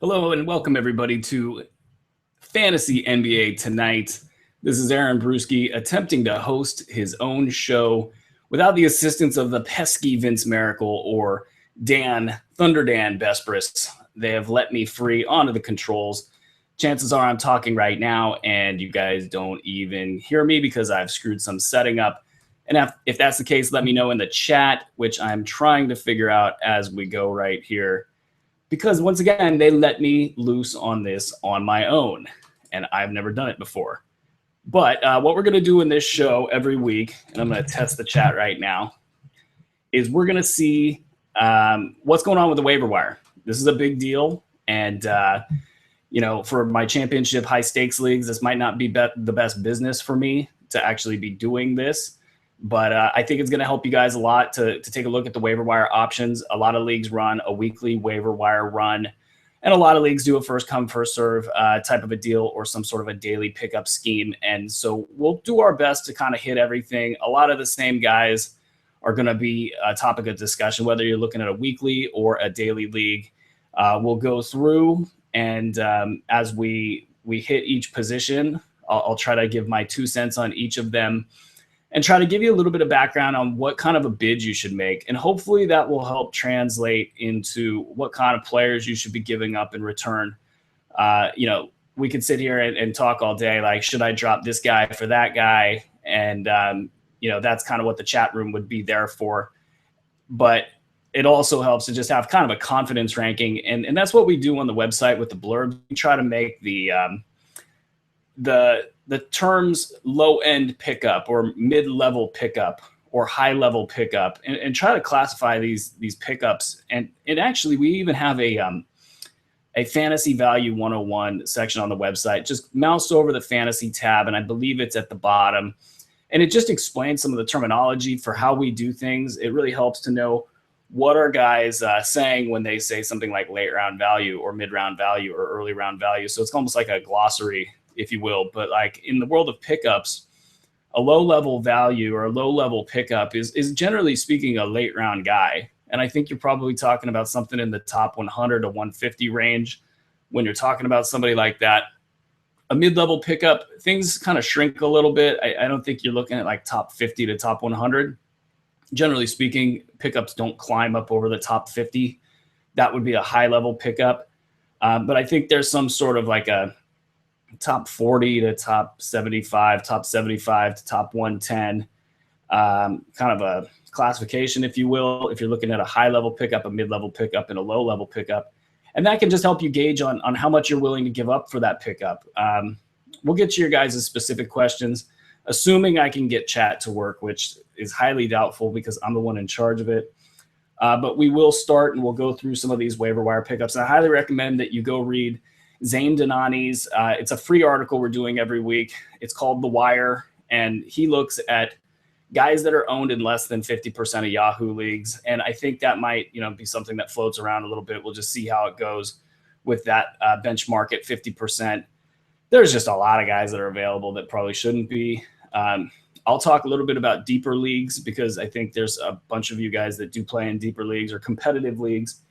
Hello and welcome everybody to Fantasy NBA Tonight. This is Aaron Bruski attempting to host his own show without the assistance of the pesky Vince Miracle or Thunder Dan Besbris. They have let me free onto the controls. Chances are I'm talking right now and you guys don't even hear me because I've screwed some setting up. And if that's the case, let me know in the chat, which I'm trying to figure out as we go right here. Because once again, they let me loose on this on my own, and I've never done it before. But what we're going to do in this show every week, and I'm going to test the chat right now, is we're going to see what's going on with the waiver wire. This is a big deal, and for my championship high stakes leagues, this might not be the best business for me to actually be doing this. But I think it's going to help you guys a lot to take a look at the waiver wire options. A lot of leagues run a weekly waiver wire run, and a lot of leagues do a first come, first serve type of a deal or some sort of a daily pickup scheme. And so we'll do our best to kind of hit everything. A lot of the same guys are going to be a topic of discussion, whether you're looking at a weekly or a daily league. We'll go through, and as we hit each position, I'll try to give my 2 cents on each of them, and try to give you a little bit of background on what kind of a bid you should make. And hopefully that will help translate into what kind of players you should be giving up in return. We could sit here and talk all day, like, should I drop this guy for that guy? And, that's kind of what the chat room would be there for. But it also helps to just have kind of a confidence ranking. And that's what we do on the website with the blurbs. We try to make the terms low-end pickup or mid-level pickup or high-level pickup and try to classify these pickups. And actually, we even have a Fantasy Value 101 section on the website. Just mouse over the Fantasy tab, and I believe it's at the bottom. And it just explains some of the terminology for how we do things. It really helps to know what are guys saying when they say something like late-round value or mid-round value or early-round value. So it's almost like a glossary, if you will. But like in the world of pickups, a low-level value or a low-level pickup is generally speaking a late-round guy. And I think you're probably talking about something in the top 100 to 150 range when you're talking about somebody like that. A mid-level pickup, things kind of shrink a little bit. I don't think you're looking at like top 50 to top 100. Generally speaking, pickups don't climb up over the top 50. That would be a high-level pickup. But I think there's some sort of like a top 40 to top 75, top 75 to top 110, kind of a classification, if you will, if you're looking at a high-level pickup, a mid-level pickup, and a low-level pickup. And that can just help you gauge on how much you're willing to give up for that pickup. We'll get to your guys' specific questions, assuming I can get chat to work, which is highly doubtful because I'm the one in charge of it. But we will start, and we'll go through some of these waiver wire pickups. And I highly recommend that you go read Zane Donani's. It's a free article we're doing every week. It's called The Wire, and he looks at guys that are owned in less than 50% of Yahoo leagues. And I think that might, be something that floats around a little bit. We'll just see how it goes with that benchmark at 50%. There's just a lot of guys that are available that probably shouldn't be. I'll talk a little bit about deeper leagues because I think there's a bunch of you guys that do play in deeper leagues or competitive leagues,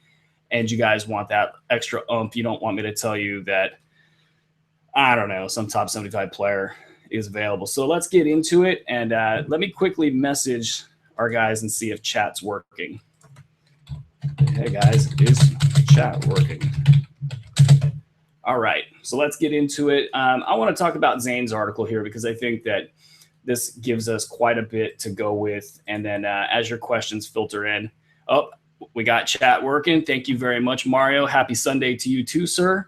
and you guys want that extra oomph. You don't want me to tell you that, I don't know, some top 75 player is available. So let's get into it, and let me quickly message our guys and see if chat's working. Hey, guys, is chat working? All right, so let's get into it. I want to talk about Zane's article here because I think that this gives us quite a bit to go with, and then as your questions filter in. Oh, we got chat working. Thank you very much, Mario. Happy Sunday to you too, sir.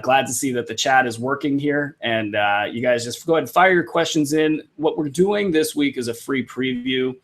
Glad to see that the chat is working here. And you guys just go ahead and fire your questions in. What we're doing this week is a free preview.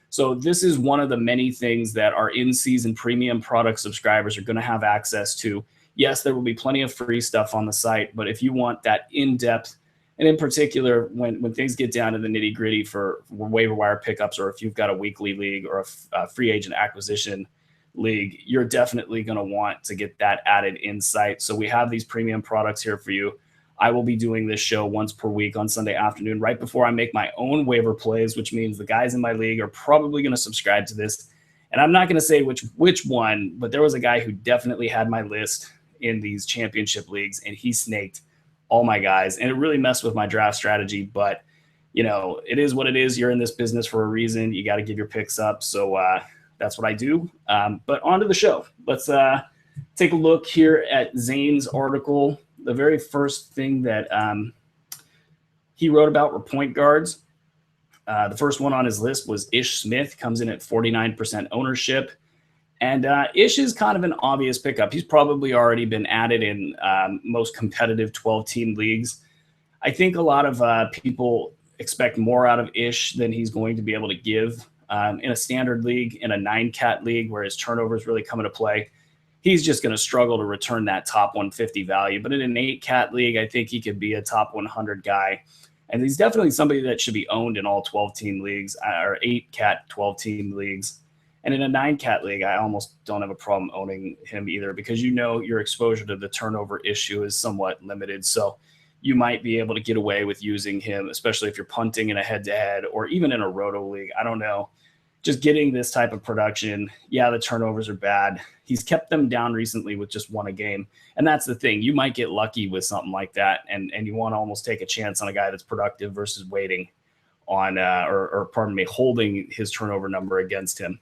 So this is one of the many things that our in-season premium product subscribers are going to have access to. Yes, there will be plenty of free stuff on the site, but if you want that in-depth, and in particular, when things get down to the nitty-gritty for waiver wire pickups, or if you've got a weekly league or a free agent acquisition league, you're definitely going to want to get that added insight. So we have these premium products here for you. I will be doing this show once per week on Sunday afternoon, right before I make my own waiver plays, which means the guys in my league are probably going to subscribe to this. And I'm not going to say which one, but there was a guy who definitely had my list in these championship leagues, and he snaked all my guys, and it really messed with my draft strategy. But it is what it is. You're in this business for a reason. You got to give your picks up. So that's what I do. But on to the show. Let's take a look here at Zane's article. The very first thing that he wrote about were point guards. The first one on his list was Ish Smith, comes in at 49% ownership. And Ish is kind of an obvious pickup. He's probably already been added in most competitive 12-team leagues. I think a lot of people expect more out of Ish than he's going to be able to give. In a standard league, in a 9-cat league where his turnovers really come into play, he's just going to struggle to return that top 150 value. But in an 8-cat league, I think he could be a top 100 guy. And he's definitely somebody that should be owned in all 12-team leagues or 8-cat 12-team leagues. And in a 9-cat league, I almost don't have a problem owning him either, because your exposure to the turnover issue is somewhat limited. So you might be able to get away with using him, especially if you're punting in a head-to-head or even in a roto league. I don't know. Just getting this type of production, the turnovers are bad. He's kept them down recently with just one a game. And that's the thing. You might get lucky with something like that, and you want to almost take a chance on a guy that's productive versus waiting on holding his turnover number against him.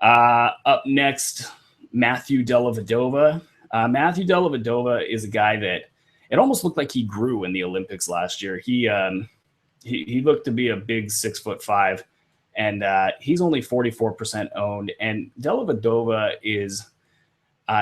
Up next, Matthew Dellavedova. Matthew Dellavedova is a guy that it almost looked like he grew in the Olympics last year. He looked to be a big 6'5", and he's only 44% owned. And Dellavedova is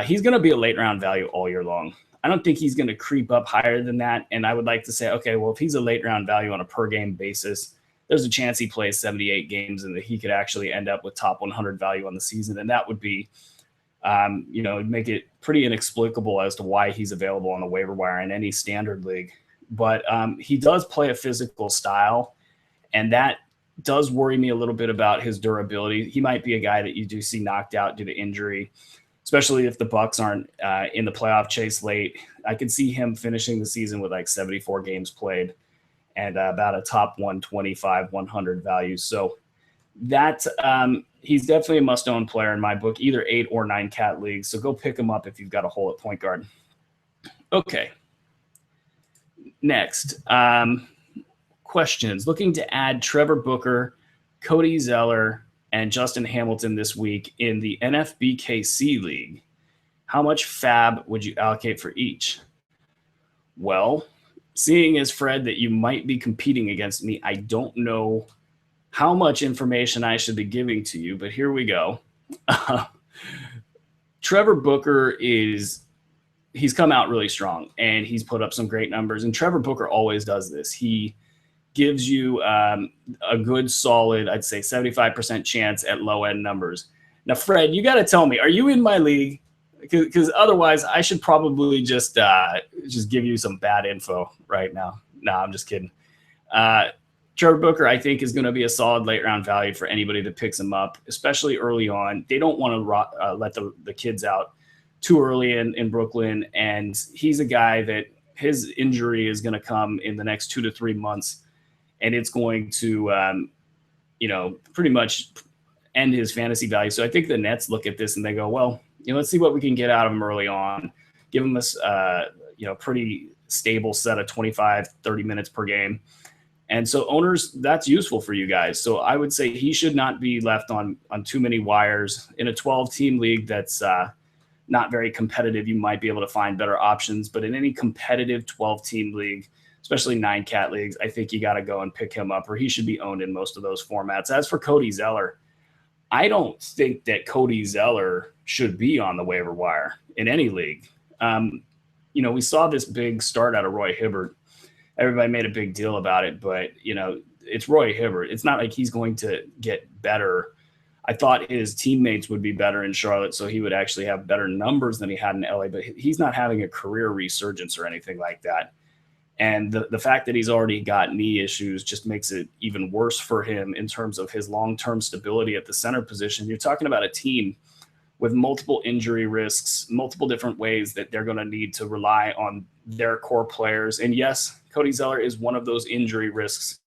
he's going to be a late round value all year long. I don't think he's going to creep up higher than that. And I would like to say, okay, well, if he's a late round value on a per game basis, there's a chance he plays 78 games and that he could actually end up with top 100 value on the season. And that would be, make it pretty inexplicable as to why he's available on the waiver wire in any standard league. But he does play a physical style, and that does worry me a little bit about his durability. He might be a guy that you do see knocked out due to injury, especially if the Bucks aren't in the playoff chase late. I could see him finishing the season with like 74 games played and about a top 125, 100 value. So that he's definitely a must-own player in my book, either 8 or 9-cat leagues. So go pick him up if you've got a hole at point guard. Okay. Next, questions. Looking to add Trevor Booker, Cody Zeller, and Justin Hamilton this week in the NFBKC League. How much fab would you allocate for each? Well, seeing as, Fred, that you might be competing against me, I don't know how much information I should be giving to you, but here we go. Trevor Booker he's come out really strong, and he's put up some great numbers. And Trevor Booker always does this. He gives you a good, solid, I'd say 75% chance at low-end numbers. Now, Fred, you got to tell me, are you in my league? Because otherwise, I should probably just give you some bad info right now. No, I'm just kidding. Trevor Booker, I think, is going to be a solid late-round value for anybody that picks him up, especially early on. They don't want to let the kids out too early in Brooklyn, and he's a guy that his injury is going to come in the next 2 to 3 months, and it's going to, pretty much end his fantasy value. So I think the Nets look at this and they go, well, let's see what we can get out of him early on. Give him this, pretty stable set of 25, 30 minutes per game. And so owners, that's useful for you guys. So I would say he should not be left on too many wires. In a 12-team league that's not very competitive, you might be able to find better options. But in any competitive 12-team league, especially 9-cat leagues, I think you got to go and pick him up, or he should be owned in most of those formats. As for Cody Zeller, I don't think that Cody Zeller should be on the waiver wire in any league. We saw this big start out of Roy Hibbert. Everybody made a big deal about it, but, it's Roy Hibbert. It's not like he's going to get better. I thought his teammates would be better in Charlotte, so he would actually have better numbers than he had in LA, but he's not having a career resurgence or anything like that. And the fact that he's already got knee issues just makes it even worse for him in terms of his long-term stability at the center position. You're talking about a team with multiple injury risks, multiple different ways that they're going to need to rely on their core players. And yes, Cody Zeller is one of those injury risks.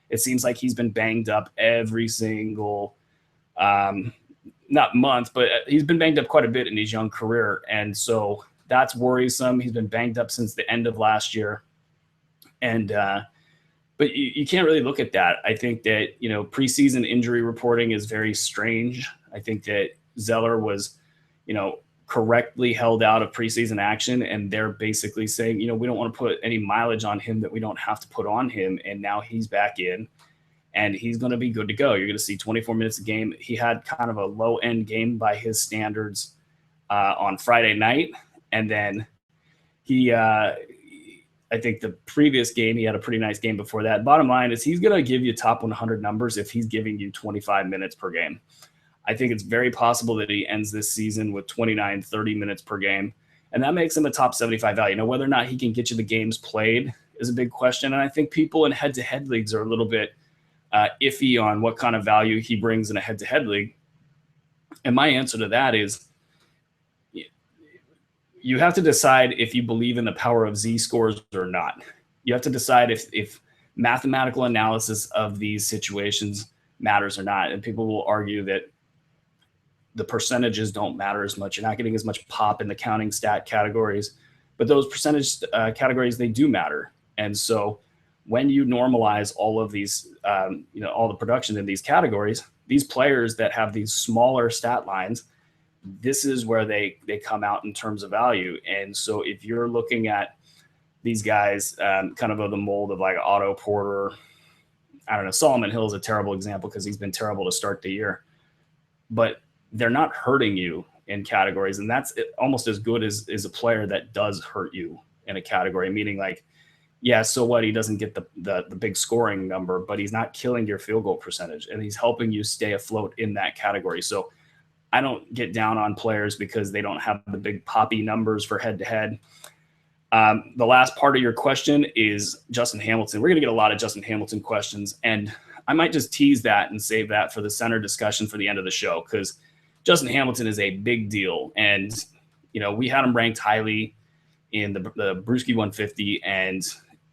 It seems like he's been banged up every single, not month, but he's been banged up quite a bit in his young career. And so That's worrisome. He's been banged up since the end of last year. And, but you can't really look at that. I think that, preseason injury reporting is very strange. I think that Zeller was, correctly held out of preseason action, and they're basically saying, we don't want to put any mileage on him that we don't have to put on him. And now he's back in and he's going to be good to go. You're going to see 24 minutes a game. He had kind of a low end game by his standards on Friday night. And then I think the previous game, he had a pretty nice game before that. Bottom line is he's going to give you top 100 numbers if he's giving you 25 minutes per game. I think it's very possible that he ends this season with 29, 30 minutes per game. And that makes him a top 75 value. Now, whether or not he can get you the games played is a big question. And I think people in head-to-head leagues are a little bit iffy on what kind of value he brings in a head-to-head league. And my answer to that is you have to decide if you believe in the power of Z-scores or not. You have to decide if mathematical analysis of these situations matters or not. And people will argue that the percentages don't matter as much. You're not getting as much pop in the counting stat categories, but those percentage categories, they do matter. And so when you normalize all of these, all the production in these categories, these players that have these smaller stat lines, this is where they come out in terms of value. And so if you're looking at these guys kind of the mold of like Otto Porter, I don't know, Solomon Hill is a terrible example because he's been terrible to start the year, but they're not hurting you in categories. And that's almost as good as a player that does hurt you in a category, meaning like, yeah, so what? He doesn't get the big scoring number, but he's not killing your field goal percentage and he's helping you stay afloat in that category. So I don't get down on players because they don't have the big poppy numbers for head to head. The last part of your question is Justin Hamilton. We're going to get a lot of Justin Hamilton questions, and I might just tease that and save that for the center discussion for the end of the show, because Justin Hamilton is a big deal. And, we had him ranked highly in the Bruski 150, and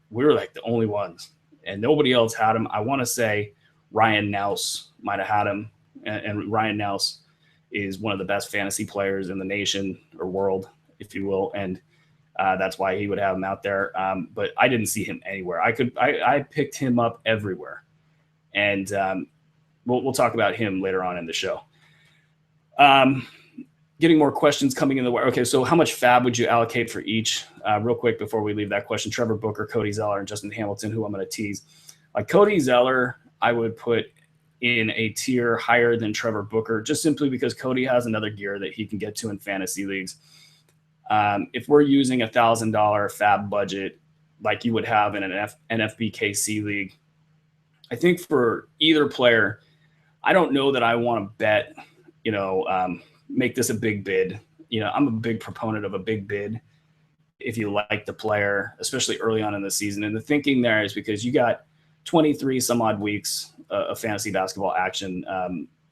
we were like the only ones, and nobody else had him. I want to say Ryan Naus might have had him, and Ryan Naus is one of the best fantasy players in the nation or world, if you will. And that's why he would have him out there. But I didn't see him anywhere. I picked him up everywhere. And we'll talk about him later on in the show. Getting more questions coming in the way. Okay, so how much fab would you allocate for each? Real quick before we leave that question, Trevor Booker, Cody Zeller, and Justin Hamilton, who I'm going to tease. Like Cody Zeller, I would put in a tier higher than Trevor Booker, just simply because Cody has another gear that he can get to in fantasy leagues. If we're using $1,000 fab budget, like you would have in an NFBKC league, I think for either player, I don't know that I want to bet, make this a big bid. I'm a big proponent of a big bid if you like the player, especially early on in the season. And the thinking there is because you got 23 some odd weeks of fantasy basketball action.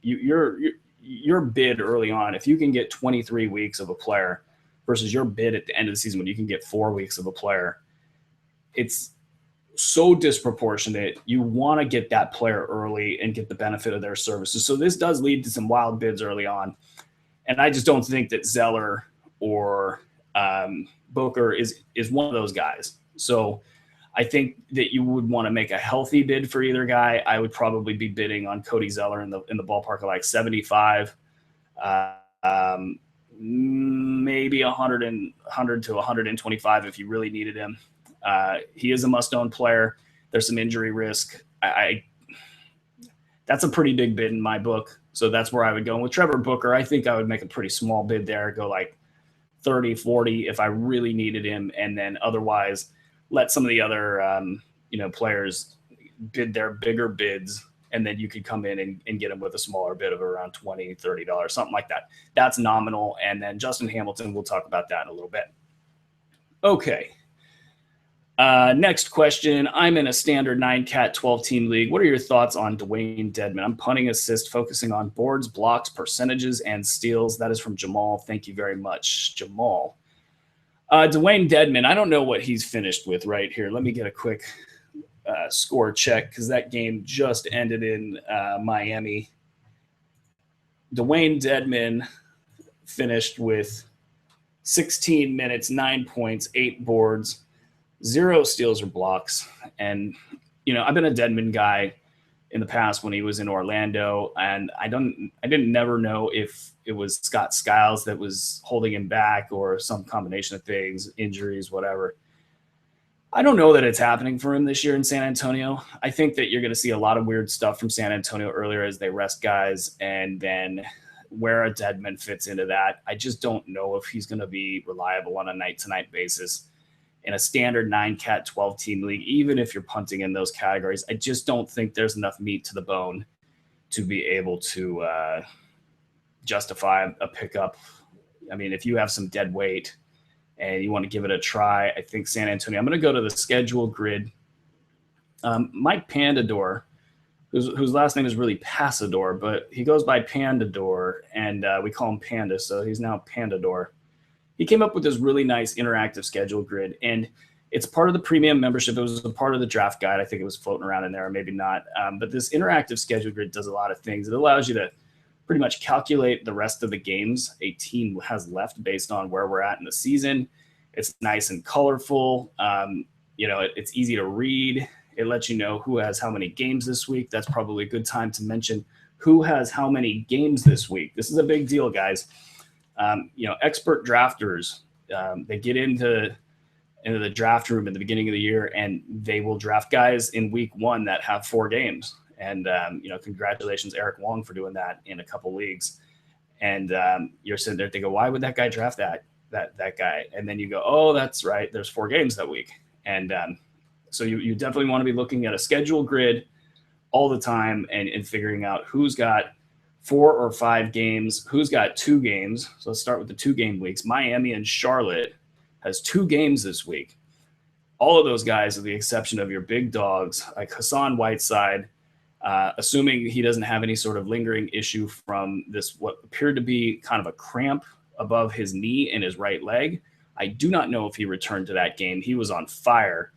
Your bid early on, if you can get 23 weeks of a player versus your bid at the end of the season when you can get 4 weeks of a player, it's so disproportionate. You want to get that player early and get the benefit of their services. So this does lead to some wild bids early on. And I just don't think that Zeller or Booker is one of those guys. So I think that you would want to make a healthy bid for either guy. I would probably be bidding on Cody Zeller in the ballpark of like 75, maybe 100 to 125 if you really needed him. He is a must-own player. There's some injury risk. That's a pretty big bid in my book. So that's where I would go. And with Trevor Booker, I think I would make a pretty small bid there, go like 30, 40 if I really needed him. And then otherwise let some of the other, players bid their bigger bids. And then you could come in and get him with a smaller bid of around $20, $30, something like that. That's nominal. And then Justin Hamilton, we'll talk about that in a little bit. Okay. Next question. I'm in a standard 9-cat 12-team league. What are your thoughts on Dwayne Dedman? I'm punting assist, focusing on boards, blocks, percentages, and steals. That is from Jamal. Thank you very much, Jamal. Dwayne Dedman, I don't know what he's finished with right here. Let me get a quick score check because that game just ended in Miami. Dwayne Dedman finished with 16 minutes, 9 points, 8 boards, 0 steals or blocks. And, I've been a Dedmon guy in the past when he was in Orlando, and I didn't never know if it was Scott Skiles that was holding him back or some combination of things, injuries, whatever. I don't know that it's happening for him this year in San Antonio. I think that you're going to see a lot of weird stuff from San Antonio earlier as they rest guys, and then where a Dedmon fits into that. I just don't know if he's going to be reliable on a night-to-night basis in a standard 9-cat 12-team league, even if you're punting in those categories. I just don't think there's enough meat to the bone to be able to justify a pickup. I mean, if you have some dead weight and you want to give it a try, I think San Antonio. I'm going to go to the schedule grid. Mike Pandador, whose last name is really Passador, but he goes by Pandador, and we call him Panda, so he's now Pandador. He came up with this really nice interactive schedule grid, and it's part of the premium membership. It was a part of the draft guide. I think it was floating around in there, or maybe not. But this interactive schedule grid does a lot of things. It allows you to pretty much calculate the rest of the games a team has left based on where we're at in the season. It's nice and colorful. It's easy to read. It lets you know who has how many games this week. That's probably a good time to mention who has how many games this week. This is a big deal, guys. Expert drafters, they get into the draft room at the beginning of the year, and they will draft guys in week 1 that have 4 games. And, congratulations, Eric Wong, for doing that in a couple leagues. And you're sitting there thinking, why would that guy draft that guy? And then you go, oh, that's right, there's 4 games that week. And so you definitely want to be looking at a schedule grid all the time and figuring out who's got 4 or 5 games, who's got 2 games. So let's start with the 2-game weeks. Miami and Charlotte has 2 games this week. All of those guys, with the exception of your big dogs, like Hassan Whiteside, assuming he doesn't have any sort of lingering issue from this, what appeared to be kind of a cramp above his knee in his right leg. I do not know if he returned to that game. He was on fire,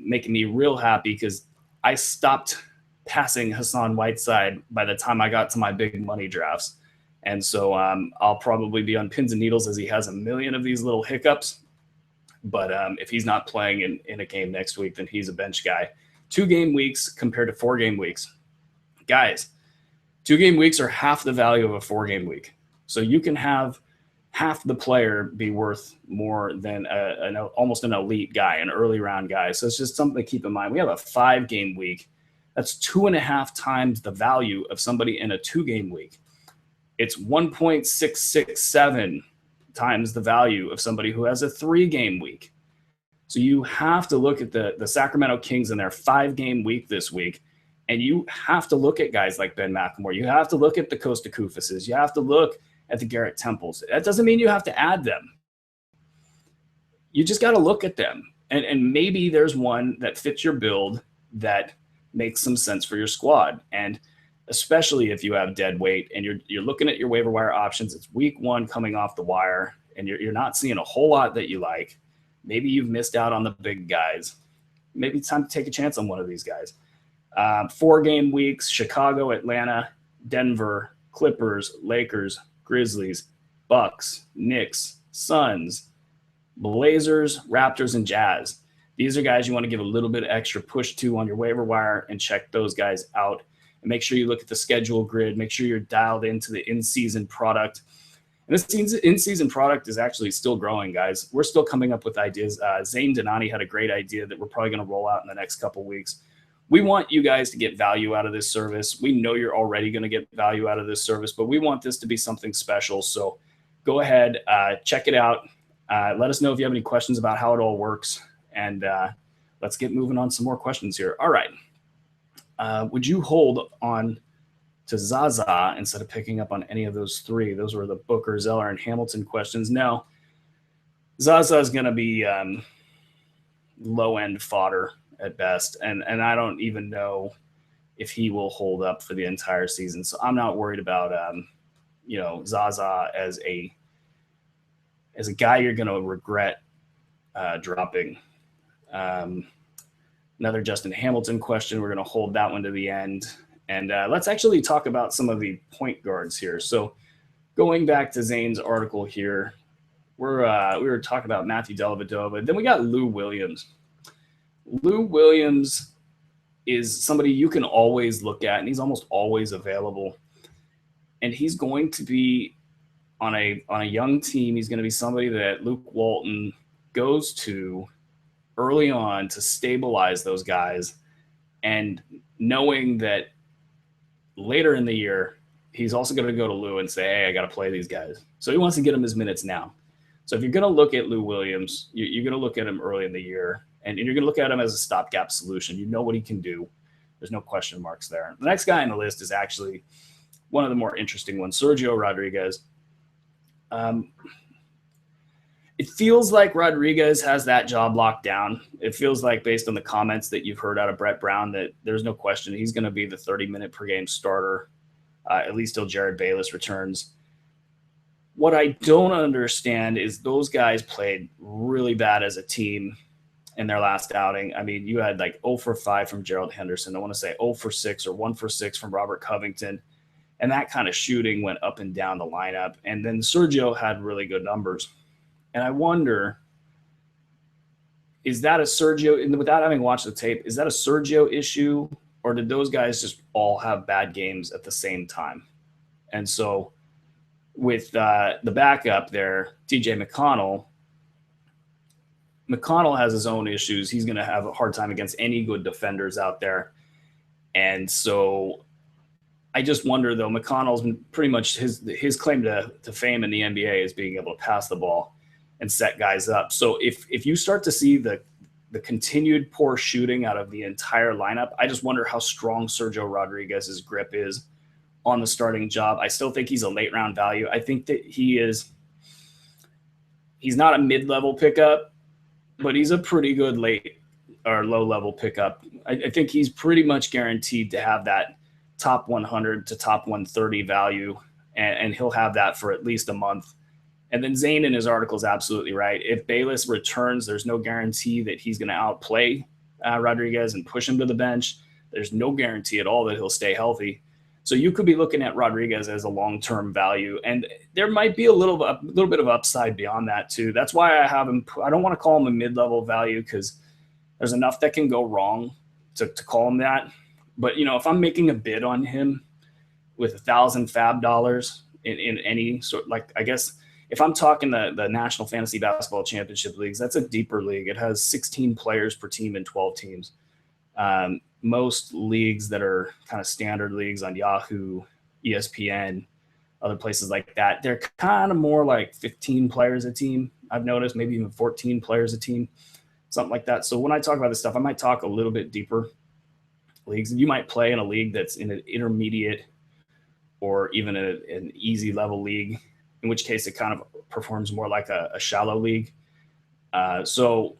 making me real happy because I stopped passing Hassan Whiteside by the time I got to my big money drafts. And so I'll probably be on pins and needles as he has a million of these little hiccups. But if he's not playing in a game next week, then he's a bench guy. 2-game weeks compared to 4-game weeks. Guys, 2-game weeks are half the value of a 4-game week. So you can have half the player be worth more than almost an elite guy, an early round guy. So it's just something to keep in mind. We have a 5-game week. That's 2.5 times the value of somebody in a 2-game week. It's 1.667 times the value of somebody who has a 3-game week. So you have to look at the Sacramento Kings in their 5-game week this week, and you have to look at guys like Ben McLemore. You have to look at the Costa Koufases. You have to look at the Garrett Temples. That doesn't mean you have to add them. You just got to look at them, and maybe there's one that fits your build that makes some sense for your squad. And especially if you have dead weight and you're looking at your waiver wire options, it's week 1 coming off the wire, and you're not seeing a whole lot that you like. Maybe you've missed out on the big guys. Maybe it's time to take a chance on one of these guys. 4-game weeks: Chicago, Atlanta, Denver, Clippers, Lakers, Grizzlies, Bucks, Knicks, Suns, Blazers, Raptors, and Jazz. These are guys you want to give a little bit of extra push to on your waiver wire and check those guys out. And make sure you look at the schedule grid. Make sure you're dialed into the in-season product. And this in-season product is actually still growing, guys. We're still coming up with ideas. Zane Donati had a great idea that we're probably going to roll out in the next couple weeks. We want you guys to get value out of this service. We know you're already going to get value out of this service, but we want this to be something special. So go ahead, check it out. Let us know if you have any questions about how it all works. And let's get moving on some more questions here. All right. Would you hold on to Zaza instead of picking up on any of those 3? Those were the Booker, Zeller, and Hamilton questions. No, Zaza is going to be low-end fodder at best, and I don't even know if he will hold up for the entire season. So I'm not worried about Zaza as a guy you're going to regret dropping. Another Justin Hamilton question. We're going to hold that one to the end. And let's actually talk about some of the point guards here. So going back to Zane's article here, we were talking about Matthew Dellavedova. Then we got Lou Williams. Lou Williams is somebody you can always look at, and he's almost always available. And he's going to be on a young team. He's going to be somebody that Luke Walton goes to early on to stabilize those guys, and knowing that later in the year he's also going to go to Lou and say, hey, I got to play these guys. So he wants to get him his minutes now. So if you're going to look at Lou Williams, you're going to look at him early in the year, and you're going to look at him as a stopgap solution. You know what he can do. There's no question marks there. The next guy on the list is actually one of the more interesting ones, Sergio Rodriguez. It feels like Rodriguez has that job locked down. It feels like, based on the comments that you've heard out of Brett Brown, that there's no question he's going to be the 30-minute per game starter, at least till Jared Bayless returns. What I don't understand is those guys played really bad as a team in their last outing. I mean, you had like 0 for 5 from Gerald Henderson. I want to say 0 for 6 or 1 for 6 from Robert Covington. And that kind of shooting went up and down the lineup. And then Sergio had really good numbers. And I wonder, is that a Sergio, without having watched the tape, is that a Sergio issue, or did those guys just all have bad games at the same time? And so with the backup there, TJ McConnell has his own issues. He's going to have a hard time against any good defenders out there. And so I just wonder, though, McConnell's been pretty much his claim to fame in the NBA is being able to pass the ball and set guys up. So if you start to see the continued poor shooting out of the entire lineup, I just wonder how strong Sergio Rodriguez's grip is on the starting job. I still think he's a late round value. I think that he's not a mid-level pickup, but he's a pretty good late or low-level pickup. I think he's pretty much guaranteed to have that top 100 to top 130 value, and he'll have that for at least a month. And then Zane in his article is absolutely right. If Bayless returns, there's no guarantee that he's going to outplay Rodriguez and push him to the bench. There's no guarantee at all that he'll stay healthy. So you could be looking at Rodriguez as a long-term value, and there might be a little bit of upside beyond that too. That's why I have him. I don't want to call him a mid-level value because there's enough that can go wrong to call him that. But if I'm making a bid on him with $1,000 fab dollars in any sort, like, I guess if I'm talking the National Fantasy Basketball Championship leagues, that's a deeper league. It has 16 players per team and 12 teams. Most leagues that are kind of standard leagues on Yahoo, ESPN, other places like that, they're kind of more like 15 players a team. I've noticed maybe even 14 players a team, something like that. So when I talk about this stuff, I might talk a little bit deeper leagues. You might play in a league that's in an intermediate or even an easy level league, in which case it kind of performs more like a shallow league. So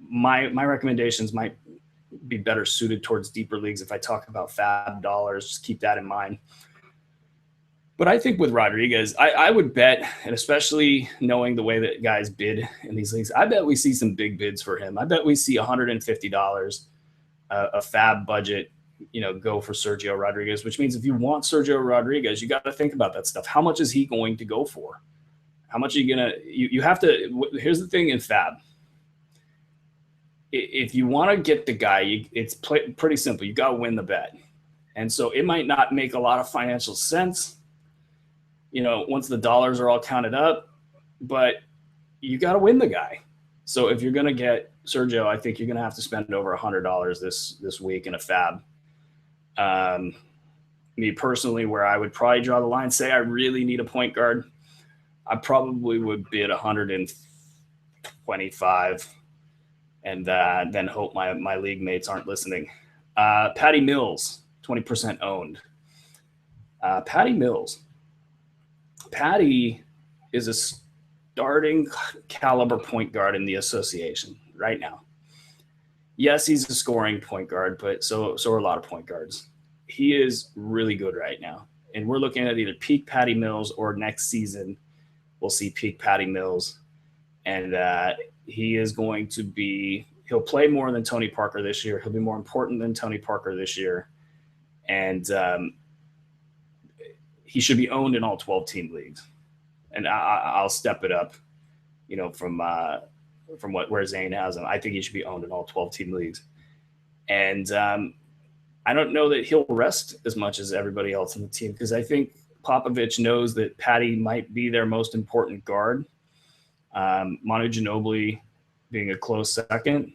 my recommendations might be better suited towards deeper leagues. If I talk about fab dollars, just keep that in mind. But I think with Rodriguez, I would bet, and especially knowing the way that guys bid in these leagues, I bet we see some big bids for him. I bet we see $150 a fab budget, go for Sergio Rodriguez, which means if you want Sergio Rodriguez, you got to think about that stuff. How much is he going to go for? How much are you going to, you have to, here's the thing in fab. If you want to get the guy, it's pretty simple. You got to win the bet. And so it might not make a lot of financial sense, once the dollars are all counted up, but you got to win the guy. So if you're going to get Sergio, I think you're going to have to spend over $100 this week in a fab. Me personally, where I would probably draw the line, say I really need a point guard, I probably would bid 125 and then hope my league mates aren't listening. Patty Mills, 20% owned. Patty Mills. Patty is a starting caliber point guard in the association right now. Yes, he's a scoring point guard, but so are a lot of point guards. He is really good right now. And we're looking at either peak Patty Mills or next season we'll see peak Patty Mills. And he is going to be – he'll play more than Tony Parker this year. He'll be more important than Tony Parker this year. And he should be owned in all 12-team leagues. And I'll step it up from where Zane has him. I think he should be owned in all 12 team leagues. And I don't know that he'll rest as much as everybody else on the team, because I think Popovich knows that Patty might be their most important guard. Manu Ginobili being a close second.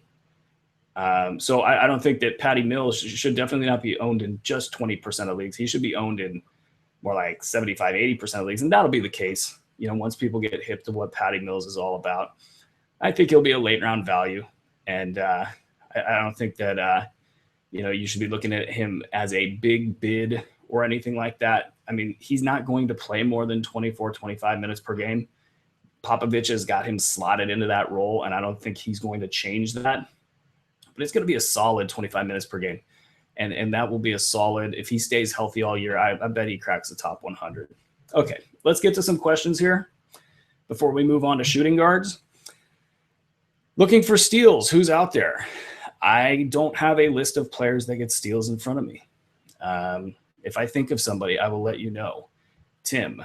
So I don't think that Patty Mills should definitely not be owned in just 20% of leagues. He should be owned in more like 75, 80% of leagues. And that'll be the case, once people get hip to what Patty Mills is all about. I think he'll be a late round value. And I don't think that, you should be looking at him as a big bid or anything like that. I mean, he's not going to play more than 24, 25 minutes per game. Popovich has got him slotted into that role, and I don't think he's going to change that. But it's going to be a solid 25 minutes per game. And that will be a solid, if he stays healthy all year, I bet he cracks the top 100. Okay, let's get to some questions here before we move on to shooting guards. Looking for steals, who's out there? I don't have a list of players that get steals in front of me. If I think of somebody, I will let you know. Tim,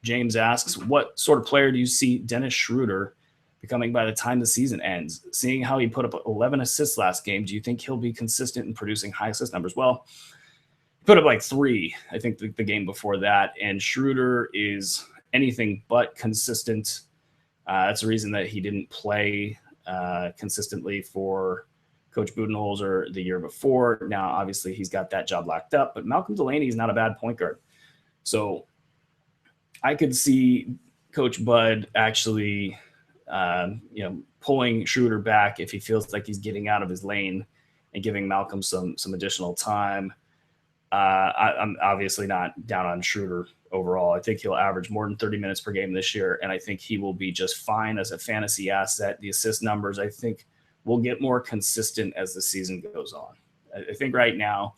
James asks, what sort of player do you see Dennis Schroeder becoming by the time the season ends? Seeing how he put up 11 assists last game, do you think he'll be consistent in producing high assist numbers? Well, he put up like 3, I think, the game before that. And Schroeder is anything but consistent. That's the reason that he didn't play consistently for Coach Budenholzer the year before. Now, obviously, he's got that job locked up, but Malcolm Delaney is not a bad point guard. So I could see Coach Bud actually, pulling Schroeder back if he feels like he's getting out of his lane and giving Malcolm some additional time. I'm obviously not down on Schroeder overall. I think he'll average more than 30 minutes per game this year, and I think he will be just fine as a fantasy asset. The assist numbers, I think, will get more consistent as the season goes on. I think right now,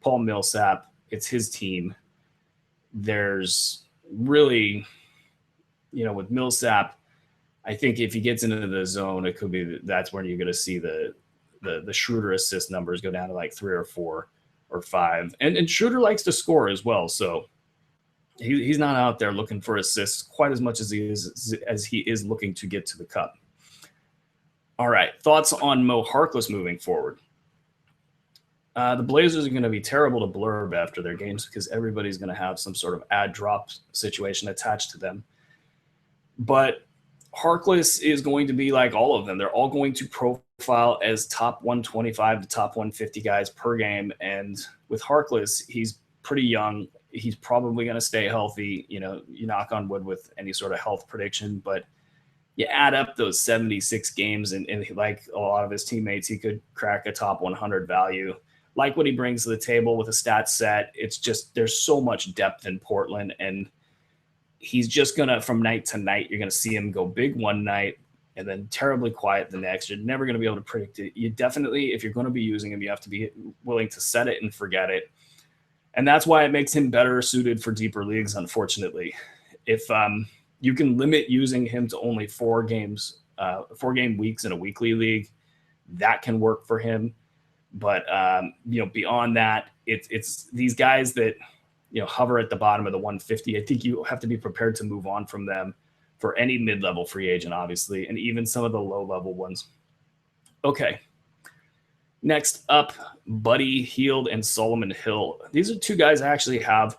Paul Millsap, it's his team. There's really, with Millsap, I think if he gets into the zone, it could be that's when you're going to see the Schroeder assist numbers go down to like 3 or 4 or 5. And Schroeder likes to score as well, so he's not out there looking for assists quite as much as he is looking to get to the cup. All right, thoughts on Mo Harkless moving forward? The Blazers are going to be terrible to blurb after their games because everybody's going to have some sort of ad drop situation attached to them. But Harkless is going to be like all of them. They're all going to profile as top 125 to top 150 guys per game. And with Harkless, he's pretty young. He's probably going to stay healthy. You knock on wood with any sort of health prediction, but you add up those 76 games and like a lot of his teammates, he could crack a top 100 value. Like what he brings to the table with a stat set. It's just, there's so much depth in Portland, and he's just going to, from night to night, you're going to see him go big one night and then terribly quiet the next. You're never going to be able to predict it. You definitely, if you're going to be using him, you have to be willing to set it and forget it. And that's why it makes him better suited for deeper leagues, unfortunately. If you can limit using him to only 4 game weeks in a weekly league, that can work for him. But, beyond that, it's these guys that, hover at the bottom of the 150. I think you have to be prepared to move on from them for any mid-level free agent, obviously, and even some of the low-level ones. Okay. Next up, Buddy Hield and Solomon Hill. These are 2 guys I actually have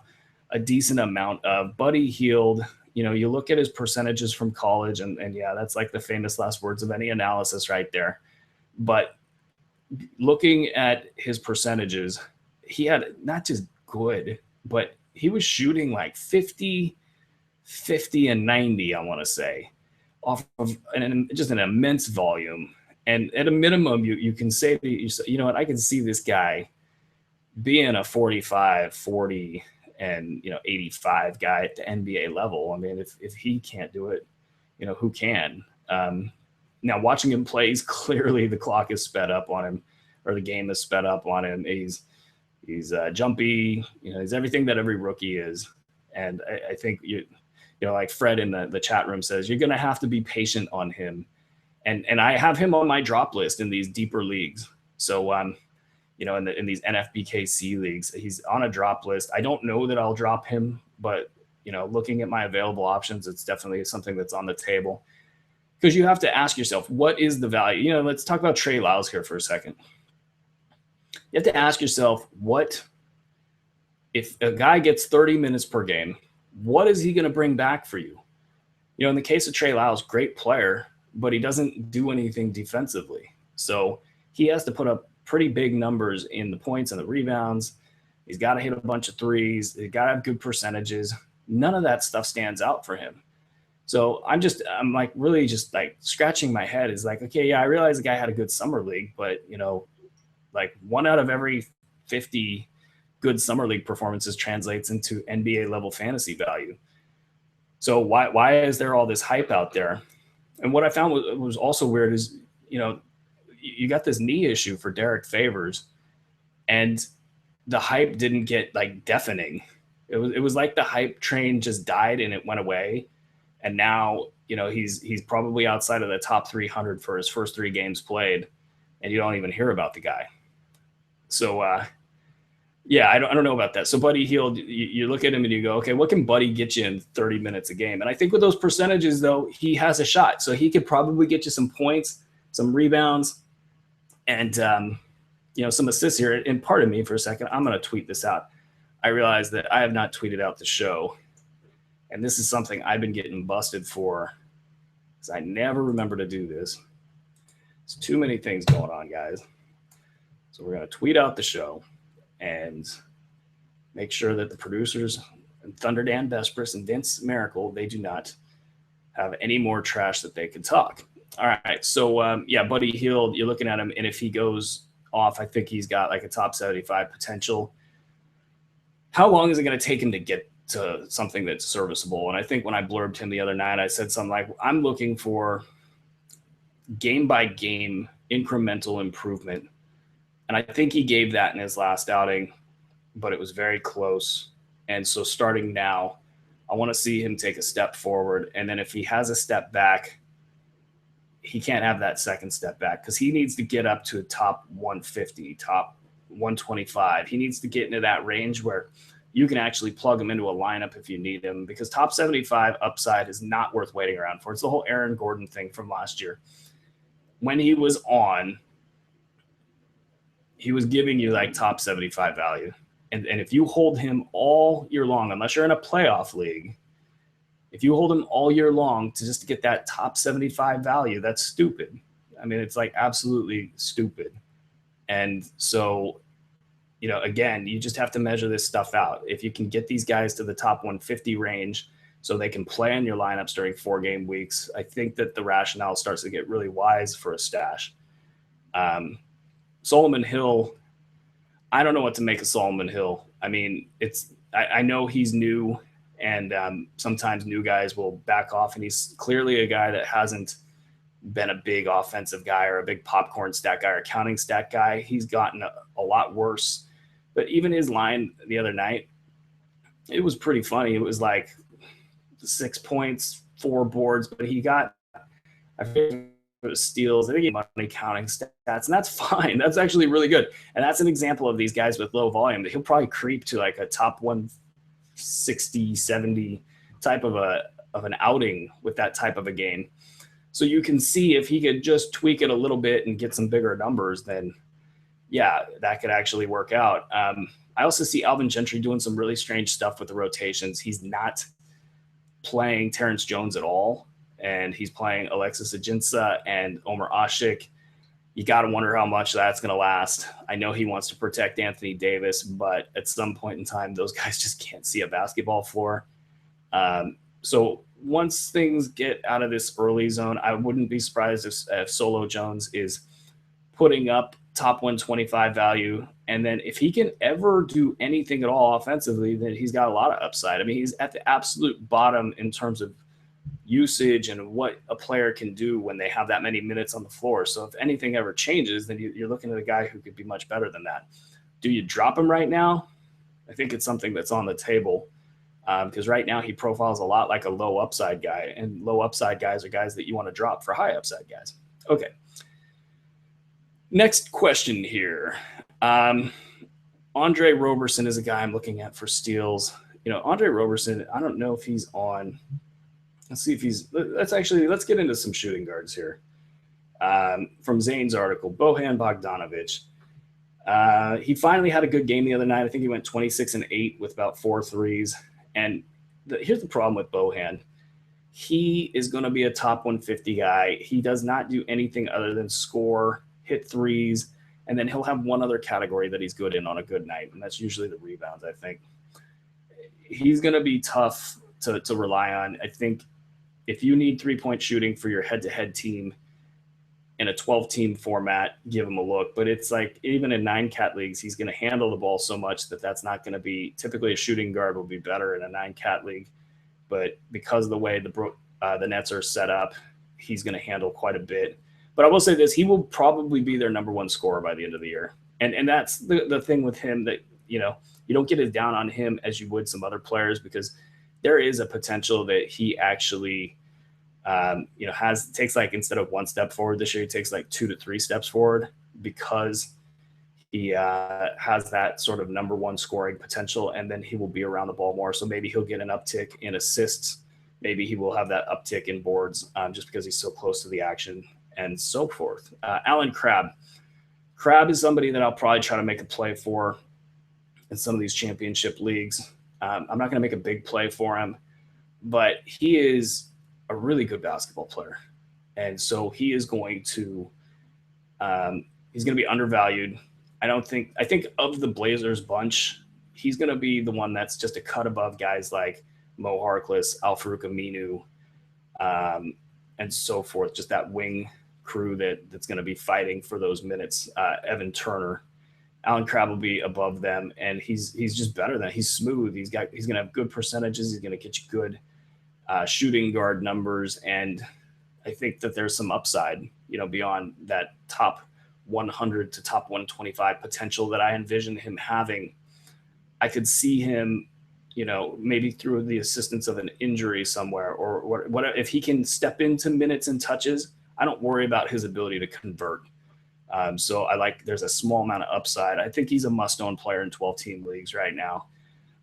a decent amount of. Buddy Hield, you look at his percentages from college, and yeah, that's like the famous last words of any analysis right there. But looking at his percentages, he had not just good, but he was shooting like 50, and 90, I want to say, off of just an immense volume. And at a minimum, you can say to yourself, you know what, I can see this guy being a 45, 40, and 85 guy at the NBA level. I mean, if he can't do it, who can? Now, watching him play, he's clearly the clock is sped up on him, or the game is sped up on him. He's jumpy. He's everything that every rookie is. And I think like Fred in the chat room says, you're going to have to be patient on him. And I have him on my drop list in these deeper leagues. So in these NFBKC leagues, he's on a drop list. I don't know that I'll drop him, but looking at my available options, it's definitely something that's on the table, because you have to ask yourself, what is the value? Let's talk about Trey Lyles here for a second. You have to ask yourself, what if a guy gets 30 minutes per game, what is he going to bring back for you? In the case of Trey Lyles, great player, but he doesn't do anything defensively. So he has to put up pretty big numbers in the points and the rebounds. He's got to hit a bunch of threes. He's got to have good percentages. None of that stuff stands out for him. So I'm like really just like scratching my head. Is like, okay, yeah, I realize the guy had a good summer league, but like 1 out of every 50 good summer league performances translates into NBA level fantasy value. So why is there all this hype out there? And what I found was also weird is, you got this knee issue for Derek Favors, and the hype didn't get like deafening. It was like the hype train just died and it went away. And now, he's probably outside of the top 300 for his first 3 games played, and you don't even hear about the guy. So, yeah, I don't know about that. So Buddy Hield, you look at him and you go, okay, what can Buddy get you in 30 minutes a game? And I think with those percentages, though, he has a shot. So he could probably get you some points, some rebounds, and some assists here. And pardon me for a second, I'm going to tweet this out. I realize that I have not tweeted out the show, and this is something I've been getting busted for, because I never remember to do this. There's too many things going on, guys. So we're going to tweet out the show and make sure that the producers and Thunder Dan Vespris and Vince Miracle, they do not have any more trash that they can talk. All right. So, Buddy Hield, you're looking at him, and if he goes off, I think he's got like a top 75 potential. How long is it going to take him to get to something that's serviceable? And I think when I blurbed him the other night, I said something like, I'm looking for game by game incremental improvement. And I think he gave that in his last outing, but it was very close. And so starting now, I want to see him take a step forward. And then if he has a step back, he can't have that second step back, because he needs to get up to a top 150, top 125. He needs to get into that range where you can actually plug him into a lineup if you need him, because top 75 upside is not worth waiting around for. It's the whole Aaron Gordon thing from last year. When he was on, he was giving you like top 75 value. And if you hold him all year long, unless you're in a playoff league, if you hold him all year long to get that top 75 value, that's stupid. I mean, it's like absolutely stupid. And so, again, you just have to measure this stuff out. If you can get these guys to the top 150 range so they can play in your lineups during 4-game weeks, I think that the rationale starts to get really wise for a stash. Solomon Hill, I don't know what to make of Solomon Hill. I mean, I know he's new, and sometimes new guys will back off, and he's clearly a guy that hasn't been a big offensive guy or a big popcorn stat guy or counting stat guy. He's gotten a lot worse. But even his line the other night, it was pretty funny. It was like 6 points, 4 boards, but he got, I think, steals. I think he money counting stats, and that's fine. That's actually really good. And that's an example of these guys with low volume that he'll probably creep to like a top 160, 70 type of an outing with that type of a game. So you can see if he could just tweak it a little bit and get some bigger numbers, then yeah, that could actually work out. I also see Alvin Gentry doing some really strange stuff with the rotations. He's not playing Terrence Jones at all, and he's playing Alexis Ajinça and Omer Ashik. You got to wonder how much that's going to last. I know he wants to protect Anthony Davis, but at some point in time, those guys just can't see a basketball floor. So once things get out of this early zone, I wouldn't be surprised if Solo Jones is putting up top 125 value. And then if he can ever do anything at all offensively, then he's got a lot of upside. I mean, he's at the absolute bottom in terms of usage and what a player can do when they have that many minutes on the floor. So if anything ever changes, then you're looking at a guy who could be much better than that. Do you drop him right now? I think it's something that's on the table, because right now he profiles a lot like a low upside guy, and low upside guys are guys that you want to drop for high upside guys. Okay. Next question here. Andre Roberson is a guy I'm looking at for steals. Andre Roberson, I don't know if he's on. Let's see if let's get into some shooting guards here. From Zane's article, Bojan Bogdanovic. He finally had a good game the other night. I think he went 26 and 8 with about 4 threes. And here's the problem with Bojan. He is going to be a top 150 guy. He does not do anything other than score, hit threes, and then he'll have one other category that he's good in on a good night, and that's usually the rebounds, I think. He's going to be tough to rely on. I think if you need three-point shooting for your head-to-head team in a 12-team format, give him a look. But it's like even in 9-cat leagues, he's going to handle the ball so much that's not going to be – typically a shooting guard will be better in a 9-cat league. But because of the way the Nets are set up, he's going to handle quite a bit. But I will say this, he will probably be their number one scorer by the end of the year. And that's the thing with him that, you don't get as down on him as you would some other players, because there is a potential that he actually, takes like, instead of one step forward this year, he takes like 2 to 3 steps forward, because he has that sort of number one scoring potential, and then he will be around the ball more. So maybe he'll get an uptick in assists. Maybe he will have that uptick in boards just because he's so close to the action and so forth. Alan Crabb. Crabb is somebody that I'll probably try to make a play for in some of these championship leagues. I'm not going to make a big play for him, but he is a really good basketball player. And so he is going to be undervalued. I think of the Blazers bunch, he's going to be the one that's just a cut above guys like Mo Harkless, Al-Farouq Aminu, and so forth. Just that wing crew that's going to be fighting for those minutes. Evan Turner, Alan Crabb will be above them, and he's just better than. He's smooth. He's going to have good percentages. He's going to get you good shooting guard numbers, and I think that there's some upside, beyond that top 100 to top 125 potential that I envision him having. I could see him, maybe through the assistance of an injury somewhere, or what if he can step into minutes and touches. I don't worry about his ability to convert. So there's a small amount of upside. I think he's a must-own player in 12-team leagues right now.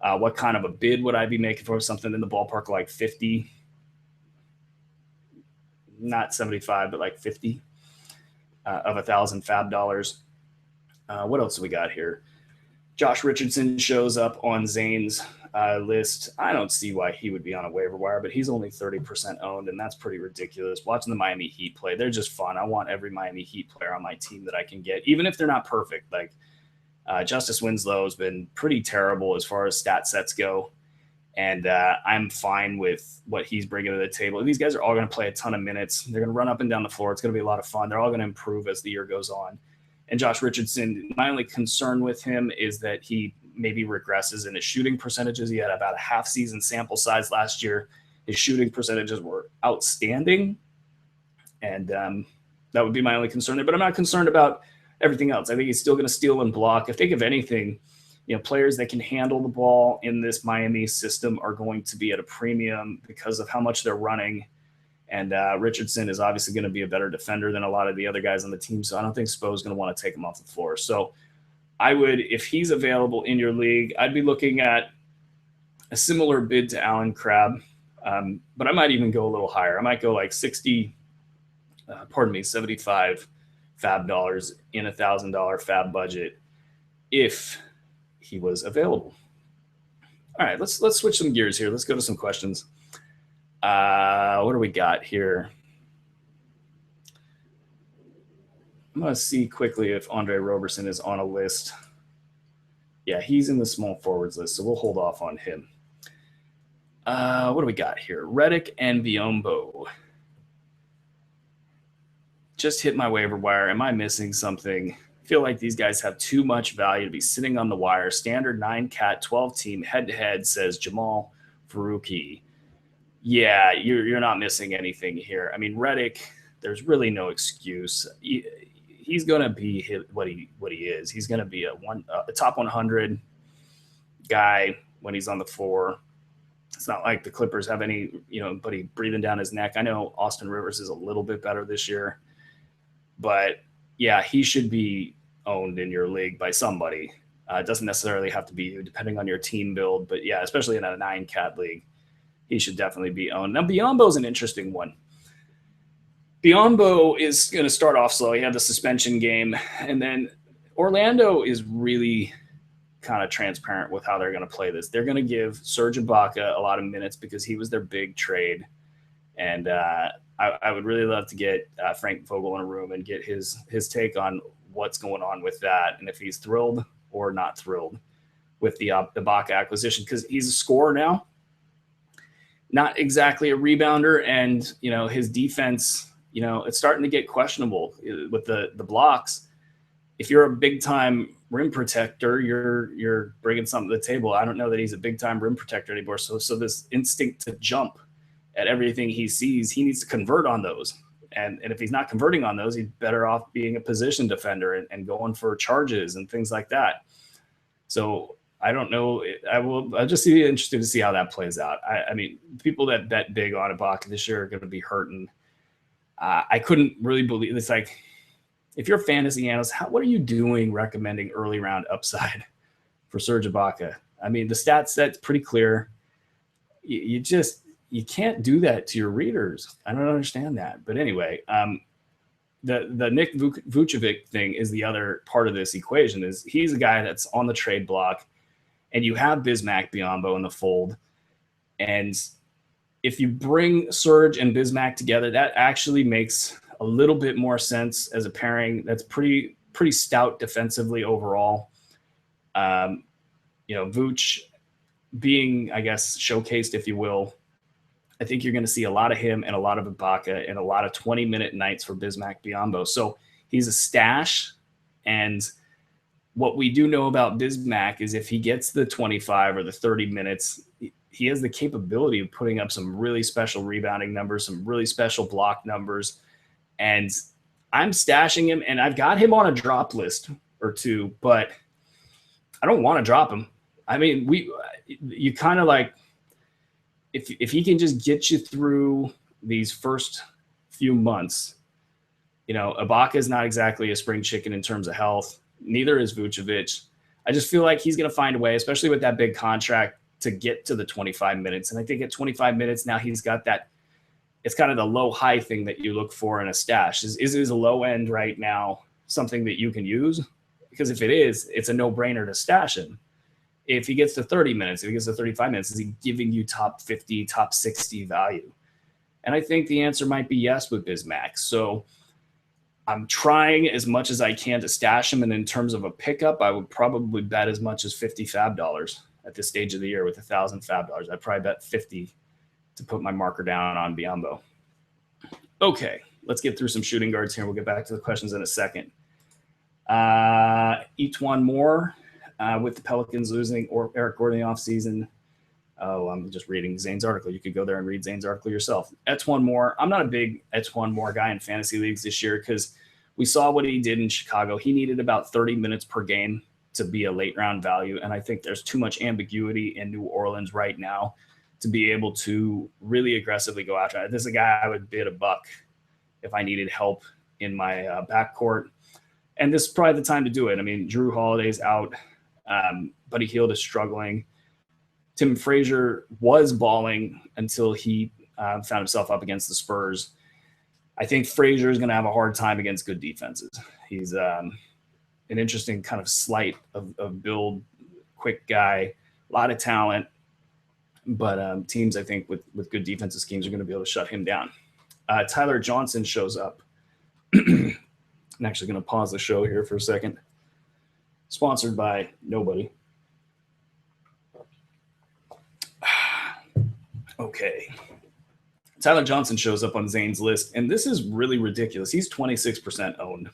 What kind of a bid would I be making for? Something in the ballpark like 50, not 75, but like 50 of 1,000 fab dollars. What else do we got here? Josh Richardson shows up on Zane's list. I don't see why he would be on a waiver wire, but he's only 30% owned, and that's pretty ridiculous. Watching the Miami Heat play, they're just fun. I want every Miami Heat player on my team that I can get, even if they're not perfect. Like Justice Winslow has been pretty terrible as far as stat sets go, and I'm fine with what he's bringing to the table. These guys are all going to play a ton of minutes. They're going to run up and down the floor. It's going to be a lot of fun. They're all going to improve as the year goes on. And Josh Richardson, my only concern with him is that he maybe regresses in his shooting percentages. He had about a half season sample size last year. His shooting percentages were outstanding. And that would be my only concern there. But I'm not concerned about everything else. I think he's still going to steal and block. I think, if anything, players that can handle the ball in this Miami system are going to be at a premium because of how much they're running. And Richardson is obviously going to be a better defender than a lot of the other guys on the team. So I don't think Spo is going to want to take him off the floor. So I would, if he's available in your league, I'd be looking at a similar bid to Alan Crabb. But I might even go a little higher. I might go like 75 fab dollars in $1,000 fab budget if he was available. All right, let's switch some gears here. Let's go to some questions. What do we got here? I'm going to see quickly if Andre Roberson is on a list. Yeah, he's in the small forwards list, so we'll hold off on him. What do we got here? Reddick and Biombo. Just hit my waiver wire. Am I missing something? I feel like these guys have too much value to be sitting on the wire. Standard 9-cat 12-team head-to-head, says Jamal Farouki. Yeah, you're not missing anything here. I mean, Reddick, there's really no excuse. He's going to be what he is. He's going to be a top 100 guy when he's on the floor. It's not like the Clippers have any, buddy breathing down his neck. I know Austin Rivers is a little bit better this year, but yeah, he should be owned in your league by somebody. It doesn't necessarily have to be you, depending on your team build. But yeah, especially in a 9-cat league, he should definitely be owned. Now, Biombo is an interesting one. Biombo is going to start off slow. He had the suspension game. And then Orlando is really kind of transparent with how they're going to play this. They're going to give Serge Ibaka a lot of minutes because he was their big trade. And I would really love to get Frank Vogel in a room and get his take on what's going on with that and if he's thrilled or not thrilled with the Ibaka acquisition, because he's a scorer now, not exactly a rebounder. And, his defense, it's starting to get questionable with the blocks. If you're a big-time rim protector, you're bringing something to the table. I don't know that he's a big-time rim protector anymore. So this instinct to jump at everything he sees, he needs to convert on those. And if he's not converting on those, he's better off being a position defender and going for charges and things like that. So I don't know. I'll just be interested to see how that plays out. I mean, people that bet big on Ibaka this year are going to be hurting. I couldn't really believe it's like, if you're a fantasy analyst, what are you doing recommending early round upside for Serge Ibaka? I mean, the stat set's pretty clear. You can't do that to your readers. I don't understand that. But anyway, the Nick Vucevic thing is the other part of this equation. Is he's a guy that's on the trade block, and you have Bismack Biyombo in the fold. And if you bring Serge and Bismack together, that actually makes a little bit more sense as a pairing. That's pretty stout defensively overall. Vooch being, I guess, showcased, if you will. I think you're going to see a lot of him and a lot of Ibaka and a lot of 20-minute nights for Bismack Biyombo. So he's a stash. And what we do know about Bismack is if he gets the 25 or the 30 minutes, he has the capability of putting up some really special rebounding numbers, some really special block numbers. And I'm stashing him, and I've got him on a drop list or two, but I don't want to drop him. I mean, you kind of like, if he can just get you through these first few months, Ibaka is not exactly a spring chicken in terms of health. Neither is Vucevic. I just feel like he's going to find a way, especially with that big contract, to get to the 25 minutes. And I think at 25 minutes now he's got that. It's kind of the low high thing that you look for in a stash. Is a low end right now something that you can use? Because if it is, it's a no brainer to stash him. If he gets to 30 minutes, if he gets to 35 minutes, is he giving you top 50, top 60 value? And I think the answer might be yes with Bismack. So I'm trying as much as I can to stash him. And in terms of a pickup, I would probably bet as much as $50 fab dollars at this stage of the year with 1,000 fab dollars. I'd probably bet 50 to put my marker down on Biyombo. Okay, let's get through some shooting guards here. We'll get back to the questions in a second. Etuan Moore. With the Pelicans losing Eric Gordon in the offseason. Oh, I'm just reading Zane's article. You could go there and read Zane's article yourself. Etuan Moore. I'm not a big Etuan Moore guy in fantasy leagues this year because we saw what he did in Chicago. He needed about 30 minutes per game to be a late round value. And I think there's too much ambiguity in New Orleans right now to be able to really aggressively go after it. This is a guy I would bid $1 if I needed help in my backcourt. And this is probably the time to do it. I mean, Drew Holiday's out. Buddy Hield is struggling. Tim Frazier was balling until he found himself up against the Spurs. I think Frazier is going to have a hard time against good defenses. He's an interesting kind of slight of build, quick guy, a lot of talent. But teams, I think, with good defensive schemes are going to be able to shut him down. Tyler Johnson shows up. I'm actually going to pause the show here for a second. Sponsored by nobody. Okay. Tyler Johnson shows up on Zane's list, and this is really ridiculous. He's 26% owned.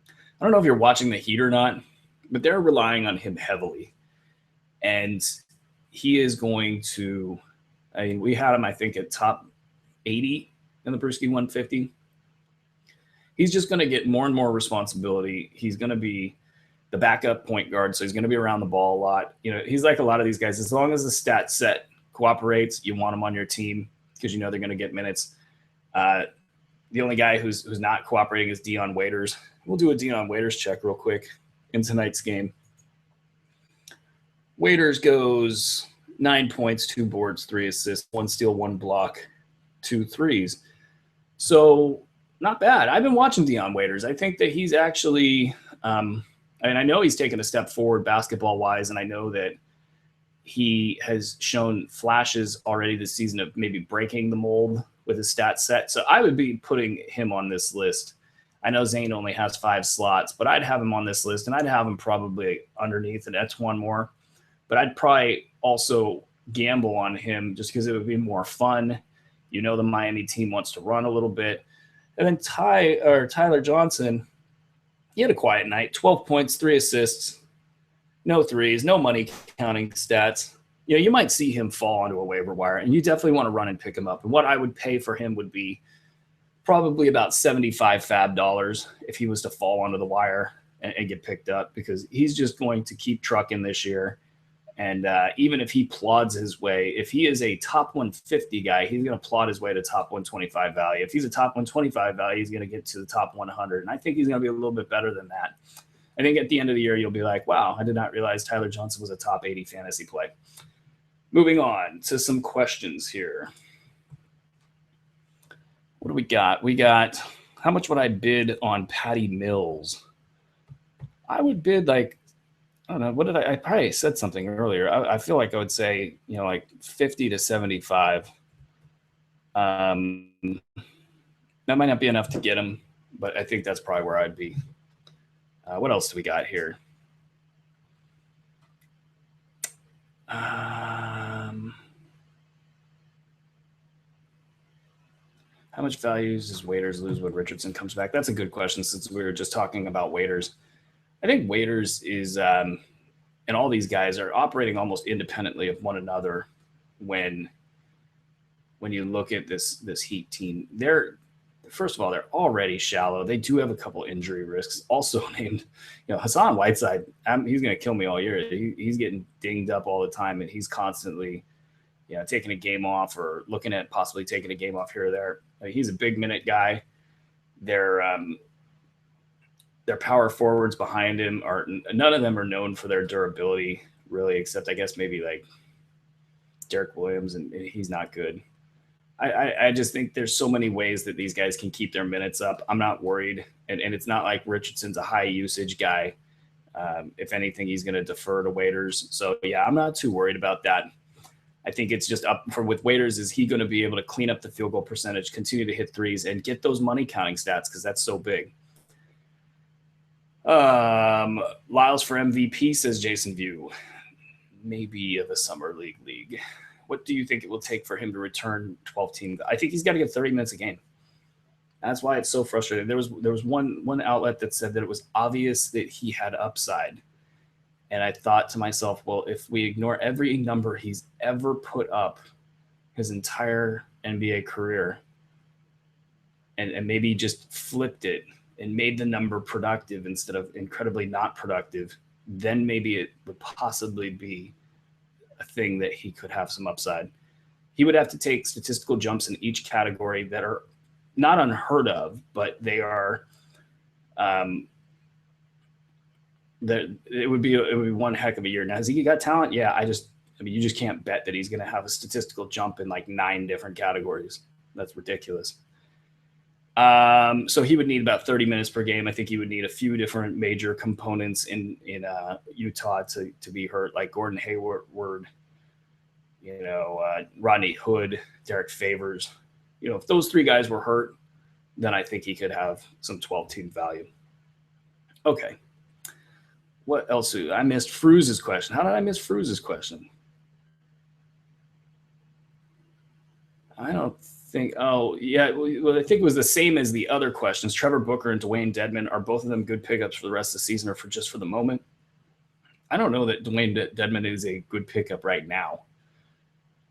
I don't know if you're watching the Heat or not, but they're relying on him heavily. And he is going to – I mean, we had him, I think, at top 80 in the Bruski 150. He's just going to get more and more responsibility. He's going to be – the backup point guard, so he's going to be around the ball a lot. He's like a lot of these guys. As long as the stat set cooperates, you want him on your team because they're going to get minutes. The only guy who's not cooperating is Dion Waiters. We'll do a Dion Waiters check real quick in tonight's game. Waiters goes 9 points, 2 boards, 3 assists, 1 steal, 1 block, 2 threes. So not bad. I've been watching Dion Waiters. I think that he's actually, I know he's taken a step forward basketball wise, and I know that he has shown flashes already this season of maybe breaking the mold with his stat set. So I would be putting him on this list. I know Zane only has 5 slots, but I'd have him on this list, and I'd have him probably underneath, and that's one more. But I'd probably also gamble on him just because it would be more fun. You know, the Miami team wants to run a little bit. And then Tyler Johnson, he had a quiet night, 12 points, 3 assists, no threes, no money counting stats. You know, you might see him fall onto a waiver wire, and you definitely want to run and pick him up. And what I would pay for him would be probably about $75 fab dollars if he was to fall onto the wire and get picked up, because he's just going to keep trucking this year. And even if he plods his way, if he is a top 150 guy, he's going to plod his way to top 125 value. If he's a top 125 value, he's going to get to the top 100. And I think he's going to be a little bit better than that. I think at the end of the year, you'll be like, wow, I did not realize Tyler Johnson was a top 80 fantasy play. Moving on to some questions here. What do we got? We got, how much would I bid on Patty Mills? I would bid like, I don't know. What did I probably said something earlier. I feel like I would say, you know, like 50 to 75. That might not be enough to get him, but I think that's probably where I'd be. What else do we got here? How much value does Waiters lose when Richardson comes back? That's a good question, since we were just talking about Waiters. I think Waiters is, and all these guys are operating almost independently of one another when you look at this Heat team. They're, first of all, they're already shallow. They do have a couple injury risks. Also named, you know, Hassan Whiteside. He's going to kill me all year. He's getting dinged up all the time, and he's constantly, you know, taking a game off or looking at possibly taking a game off here or there. He's a big minute guy. Their power forwards behind him are, none of them are known for their durability, really, except I guess maybe like Derek Williams, and he's not good. I just think there's so many ways that these guys can keep their minutes up. I'm not worried, and it's not like Richardson's a high usage guy. If anything, he's going to defer to Waiters. So yeah, I'm not too worried about that. I think it's just up for with Waiters. Is he going to be able to clean up the field goal percentage, continue to hit threes, and get those money counting stats, because that's so big. Lyles for MVP, says Jason View. Maybe of a summer league. What do you think it will take for him to return 12 team? I think he's got to get 30 minutes a game. That's why it's so frustrating. There was one outlet that said that it was obvious that he had upside. And I thought to myself, well, if we ignore every number he's ever put up his entire NBA career, and maybe just flipped it and made the number productive instead of incredibly not productive, then maybe it would possibly be a thing that he could have some upside. He would have to take statistical jumps in each category that are not unheard of, but they are it would be one heck of a year. Now, has he got talent? Yeah, I mean, you just can't bet that he's going to have a statistical jump in like 9 different categories. That's ridiculous. So he would need about 30 minutes per game. I think he would need a few different major components in Utah to be hurt, like Gordon Hayward, you know, Rodney Hood, Derek Favors. You know, if those 3 guys were hurt, then I think he could have some 12-team value. Okay. What else? I missed Fruz's question. How did I miss Fruz's question? I don't think. Oh, yeah. Well, I think it was the same as the other questions. Trevor Booker and Dwayne Dedmon, are both of them good pickups for the rest of the season, or just for the moment? I don't know that Dwayne Dedmon is a good pickup right now.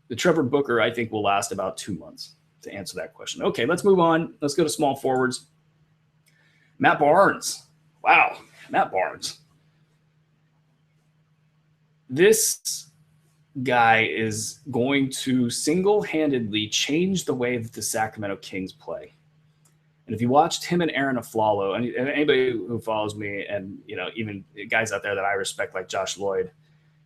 The Trevor Booker, I think, will last about 2 months to answer that question. Okay, let's move on. Let's go to small forwards. Matt Barnes. Wow, Matt Barnes. This guy is going to single-handedly change the way that the Sacramento Kings play. And if you watched him and Aaron Aflalo, and anybody who follows me, and you know, even guys out there that I respect like Josh Lloyd,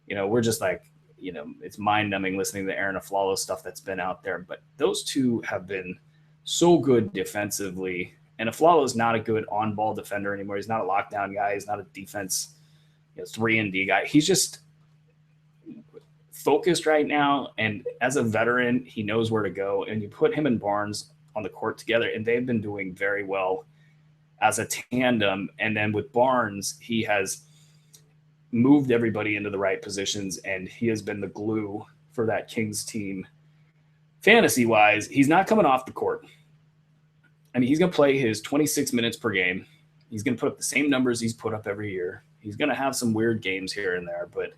we're just like, it's mind numbing listening to Aaron Aflalo stuff that's been out there. But those two have been so good defensively. And Aflalo is not a good on ball defender anymore. He's not a lockdown guy. He's not a defense 3-and-D guy. He's just focused right now. And as a veteran, he knows where to go. And you put him and Barnes on the court together, and they've been doing very well as a tandem. And then with Barnes, he has moved everybody into the right positions, and he has been the glue for that Kings team. Fantasy wise, he's not coming off the court. I mean, he's going to play his 26 minutes per game. He's going to put up the same numbers he's put up every year. He's going to have some weird games here and there, but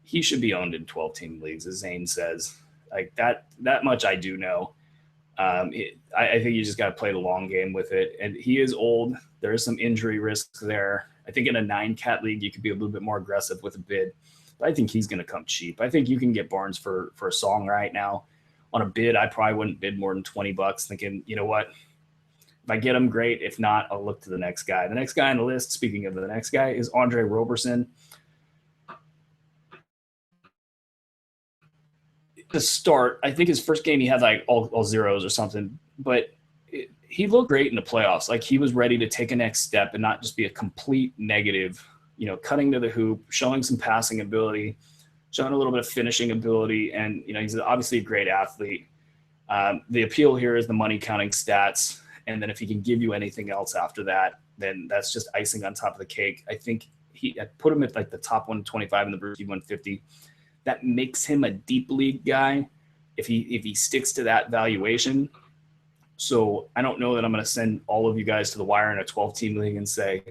he should be owned in 12-team leagues, as Zane says. Like that much I do know. I think you just got to play the long game with it. And he is old. There is some injury risk there. I think in a 9-cat league, you could be a little bit more aggressive with a bid. But I think he's going to come cheap. I think you can get Barnes for a song right now. On a bid, I probably wouldn't bid more than $20, thinking, you know what? If I get him, great. If not, I'll look to the next guy. The next guy on the list, speaking of the next guy, is Andre Roberson. To start, I think his first game he had like all zeros or something, but he looked great in the playoffs. Like he was ready to take a next step and not just be a complete negative, cutting to the hoop, showing some passing ability, showing a little bit of finishing ability. And, he's obviously a great athlete. The appeal here is the money counting stats. And then if he can give you anything else after that, then that's just icing on top of the cake. I think I put him at like the top 125 in the Bruski 150. That makes him a deep league guy if he sticks to that valuation. So I don't know that I'm going to send all of you guys to the wire in a 12-team league and say,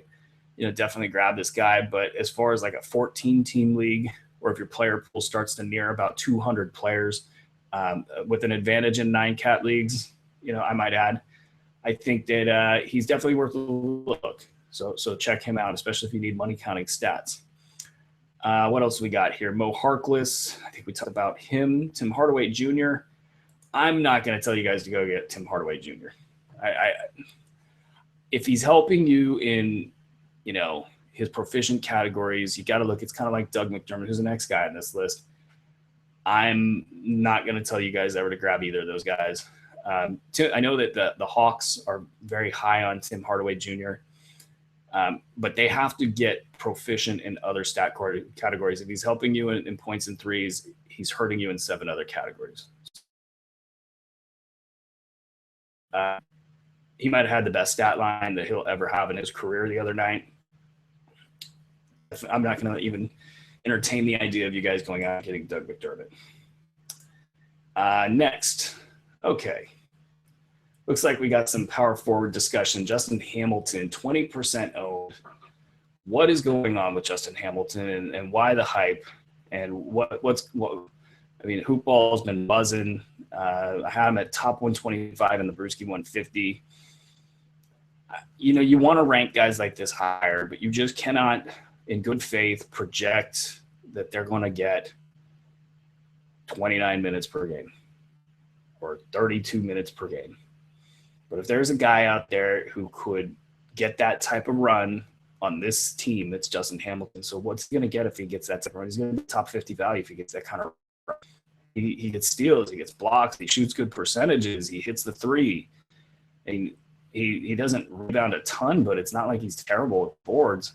definitely grab this guy. But as far as like a 14-team league, or if your player pool starts to near about 200 players with an advantage in 9-cat leagues, I might add, I think that he's definitely worth a look. So check him out, especially if you need money counting stats. What else we got here? Mo Harkless. I think we talked about him. Tim Hardaway Jr. I'm not going to tell you guys to go get Tim Hardaway Jr. If he's helping you in, his proficient categories, you got to look. It's kind of like Doug McDermott, who's the next guy on this list. I'm not going to tell you guys ever to grab either of those guys. I know that the Hawks are very high on Tim Hardaway Jr., but they have to get proficient in other stat categories. If he's helping you in points and threes, he's hurting you in 7 other categories. He might have had the best stat line that he'll ever have in his career the other night. I'm not going to even entertain the idea of you guys going out and getting Doug McDermott. Next. Okay. Looks like we got some power forward discussion. Justin Hamilton, 20% owned. What is going on with Justin Hamilton and why the hype? And what? I mean, hoop ball's been buzzing. I had him at top 125 in the Bruski 150. You want to rank guys like this higher, but you just cannot, in good faith, project that they're going to get 29 minutes per game or 32 minutes per game. But if there's a guy out there who could get that type of run on this team, it's Justin Hamilton. So what's he going to get if he gets that type of run? He's going to be top 50 value if he gets that kind of run. He gets steals, he gets blocks, he shoots good percentages, he hits the three. And he doesn't rebound a ton, but it's not like he's terrible with boards.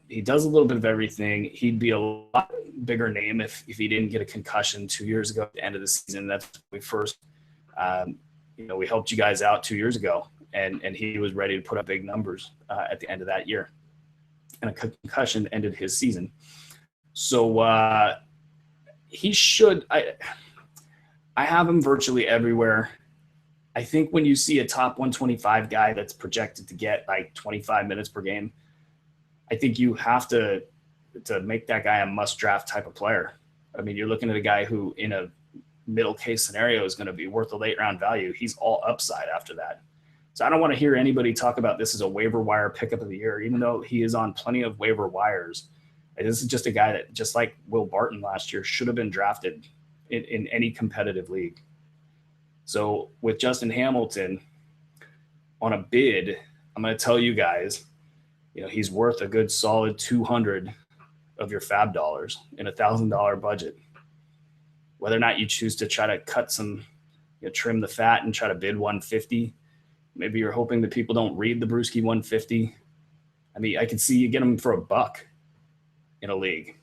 He does a little bit of everything. He'd be a lot bigger name if he didn't get a concussion 2 years ago at the end of the season. That's when we first we helped you guys out 2 years ago, and he was ready to put up big numbers at the end of that year. And a concussion ended his season. So he should – I have him virtually everywhere. I think when you see a top 125 guy that's projected to get like 25 minutes per game, I think you have to make that guy a must-draft type of player. I mean, you're looking at a guy who in a middle case scenario is going to be worth a late round value. He's all upside after that. So I don't want to hear anybody talk about this as a waiver wire pickup of the year, even though he is on plenty of waiver wires. This is just a guy that, just like Will Barton last year, should have been drafted in any competitive league. So with Justin Hamilton on a bid, I'm going to tell you guys, he's worth a good solid 200 of your fab dollars in $1,000 budget. Whether or not you choose to try to cut some, trim the fat and try to bid 150. Maybe you're hoping that people don't read the Bruski 150. I mean, I could see you get them for $1 in a league.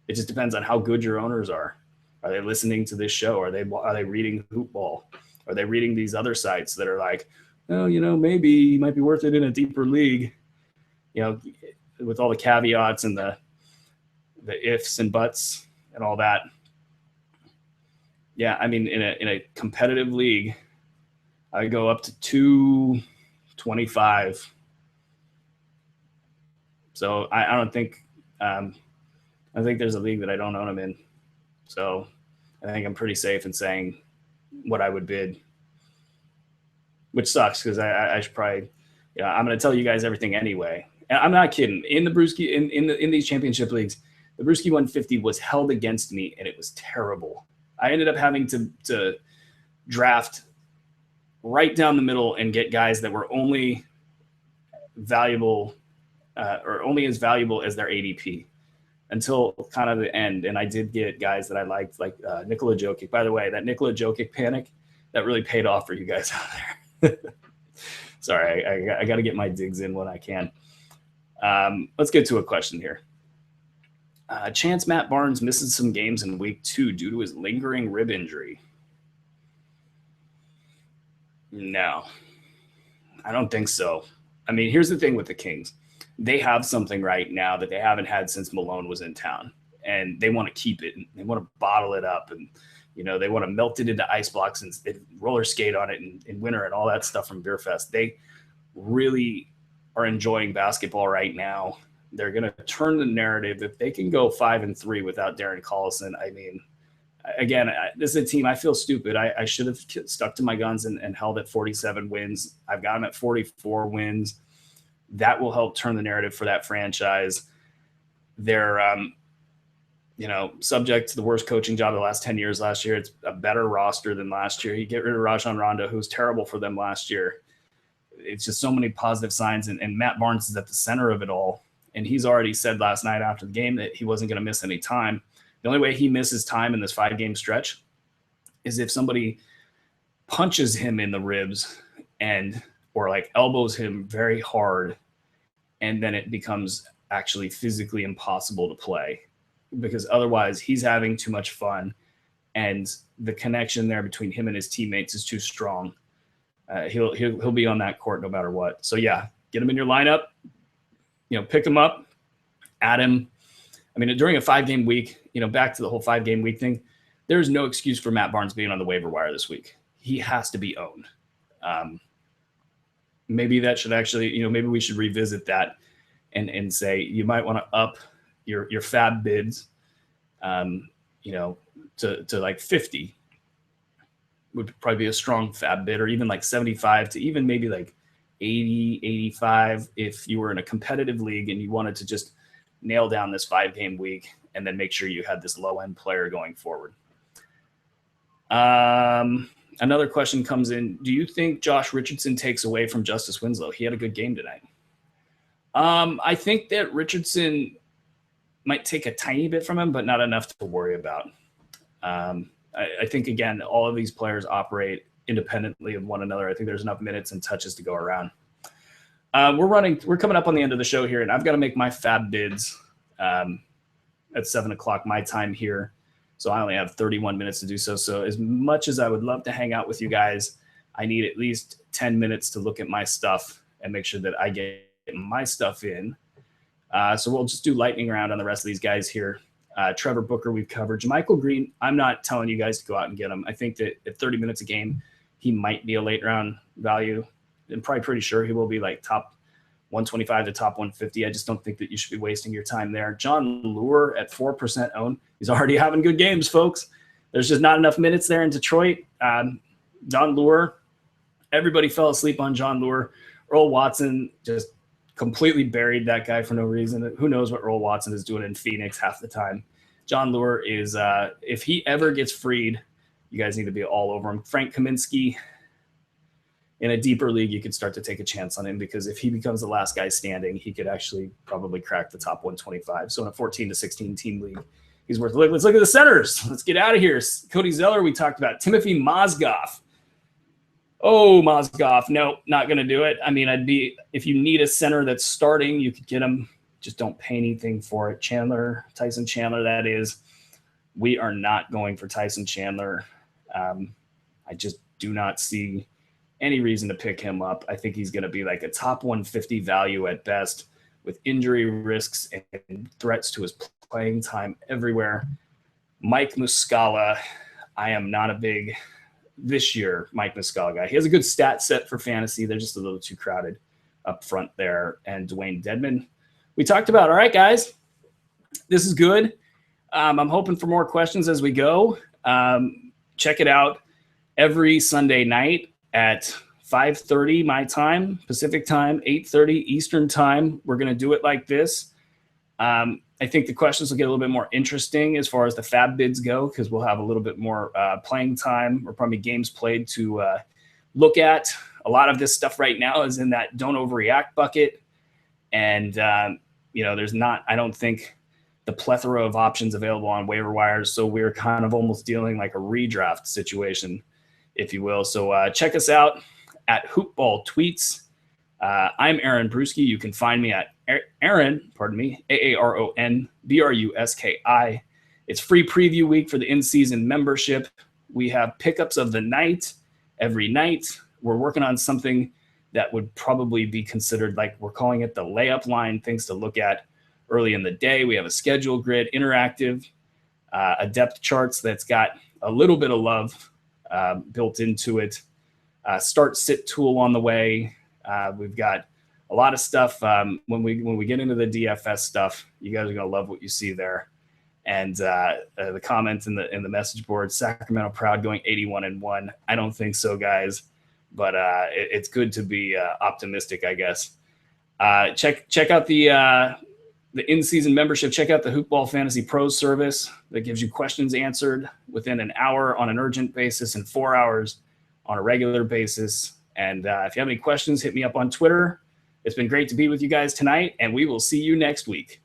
It just depends on how good your owners are. Are they listening to this show? Are they reading Hoopball? Are they reading these other sites that are like, oh, maybe it might be worth it in a deeper league, with all the caveats and the ifs and buts and all that. Yeah, I mean, in a competitive league, I go up to 225. So I don't think I think there's a league that I don't own them in. So I think I'm pretty safe in saying what I would bid, which sucks because I should probably, I'm going to tell you guys everything anyway. And I'm not kidding. In the Bruski, in these championship leagues, the Bruski 150 was held against me, and it was terrible. I ended up having to draft right down the middle and get guys that were only valuable or only as valuable as their ADP until kind of the end. And I did get guys that I liked, like Nikola Jokic. By the way, that Nikola Jokic panic, that really paid off for you guys out there. Sorry, I got to get my digs in when I can. Let's get to a question here. Chance Matt Barnes misses some games in week 2 due to his lingering rib injury. No, I don't think so. I mean, here's the thing with the Kings. They have something right now that they haven't had since Malone was in town, and they want to keep it. And they want to bottle it up, and they want to melt it into ice blocks and roller skate on it in winter and all that stuff from Beer Fest. They really are enjoying basketball right now. They're going to turn the narrative. If they can go 5-3 without Darren Collison, I mean, again, this is a team. I feel stupid. I should have stuck to my guns and held at 47 wins. I've got them at 44 wins. That will help turn the narrative for that franchise. They're, subject to the worst coaching job of the last 10 years last year. It's a better roster than last year. You get rid of Rajon Rondo, who's terrible for them last year. It's just so many positive signs, and Matt Barnes is at the center of it all. And he's already said last night after the game that he wasn't going to miss any time. The only way he misses time in this 5-game stretch is if somebody punches him in the ribs or like elbows him very hard, and then it becomes actually physically impossible to play, because otherwise he's having too much fun and the connection there between him and his teammates is too strong. He'll be on that court no matter what. So yeah, get him in your lineup. Pick him up, add him. I mean, during a 5-game week, back to the whole 5-game week thing, there's no excuse for Matt Barnes being on the waiver wire this week. He has to be owned. Maybe that should actually, maybe we should revisit that and say you might want to up your fab bids, to like 50 would probably be a strong fab bid, or even like 75 to even maybe like 80, 85 if you were in a competitive league and you wanted to just nail down this 5-game week and then make sure you had this low-end player going forward. Another question comes in. Do you think Josh Richardson takes away from Justice Winslow? He had a good game tonight. I think that Richardson might take a tiny bit from him, but not enough to worry about. I think, again, all of these players operate independently of one another. I think there's enough minutes and touches to go around. We're coming up on the end of the show here, and I've got to make my fab bids at 7:00 my time here. So I only have 31 minutes to do so. So as much as I would love to hang out with you guys, I need at least 10 minutes to look at my stuff and make sure that I get my stuff in. So we'll just do lightning round on the rest of these guys here. Trevor Booker, we've covered. Michael Green, I'm not telling you guys to go out and get him. I think that at 30 minutes a game, he might be a late round value. I'm probably pretty sure he will be like top 125 to top 150. I just don't think that you should be wasting your time there. John Lure at 4% owned. He's already having good games, folks. There's just not enough minutes there in Detroit. John Lure, everybody fell asleep on John Lure. Earl Watson just completely buried that guy for no reason. Who knows what Earl Watson is doing in Phoenix half the time. John Lure is, if he ever gets freed, you guys need to be all over him. Frank Kaminsky, in a deeper league, you could start to take a chance on him, because if he becomes the last guy standing, he could actually probably crack the top 125. So in a 14 to 16 team league, he's worth a look. Let's look at the centers. Let's get out of here. Cody Zeller, we talked about. Timothy Mozgov. Oh, Mozgov. No, not going to do it. I mean, if you need a center that's starting, you could get him. Just don't pay anything for it. Tyson Chandler, that is. We are not going for Tyson Chandler. I just do not see any reason to pick him up. I think he's going to be like a top 150 value at best, with injury risks and threats to his playing time everywhere. Mike Muscala, I am not a big this year Mike Muscala guy. He has a good stat set for fantasy. They're just a little too crowded up front there. And Dwayne Dedman, we talked about. All right, guys, this is good. I'm hoping for more questions as we go. Check it out every Sunday night at 5:30 my time, Pacific time, 8:30 Eastern time. We're going to do it like this. I think the questions will get a little bit more interesting as far as the fab bids go, because we'll have a little bit more playing time, or probably games played to look at. A lot of this stuff right now is in that don't overreact bucket. And, there's not, I don't think, the plethora of options available on waiver wires. So we're kind of almost dealing like a redraft situation, if you will. So check us out at Hoopball Tweets. I'm Aaron Bruski. You can find me at Aaron, Aaron Bruski. It's free preview week for the in-season membership. We have pickups of the night every night. We're working on something that would probably be considered, like, we're calling it the layup line, things to look at early in the day. We have a schedule grid, interactive, a depth charts that's got a little bit of love built into it. Start sit tool on the way. We've got a lot of stuff. When we get into the DFS stuff, you guys are gonna love what you see there. And the comments in the message board: Sacramento proud, going 81-1. I don't think so, guys, but it's good to be optimistic, I guess. Check out the in-season membership. Check out the Hoopball Fantasy Pros service that gives you questions answered within an hour on an urgent basis and 4 hours on a regular basis. And if you have any questions, hit me up on Twitter. It's been great to be with you guys tonight, and we will see you next week.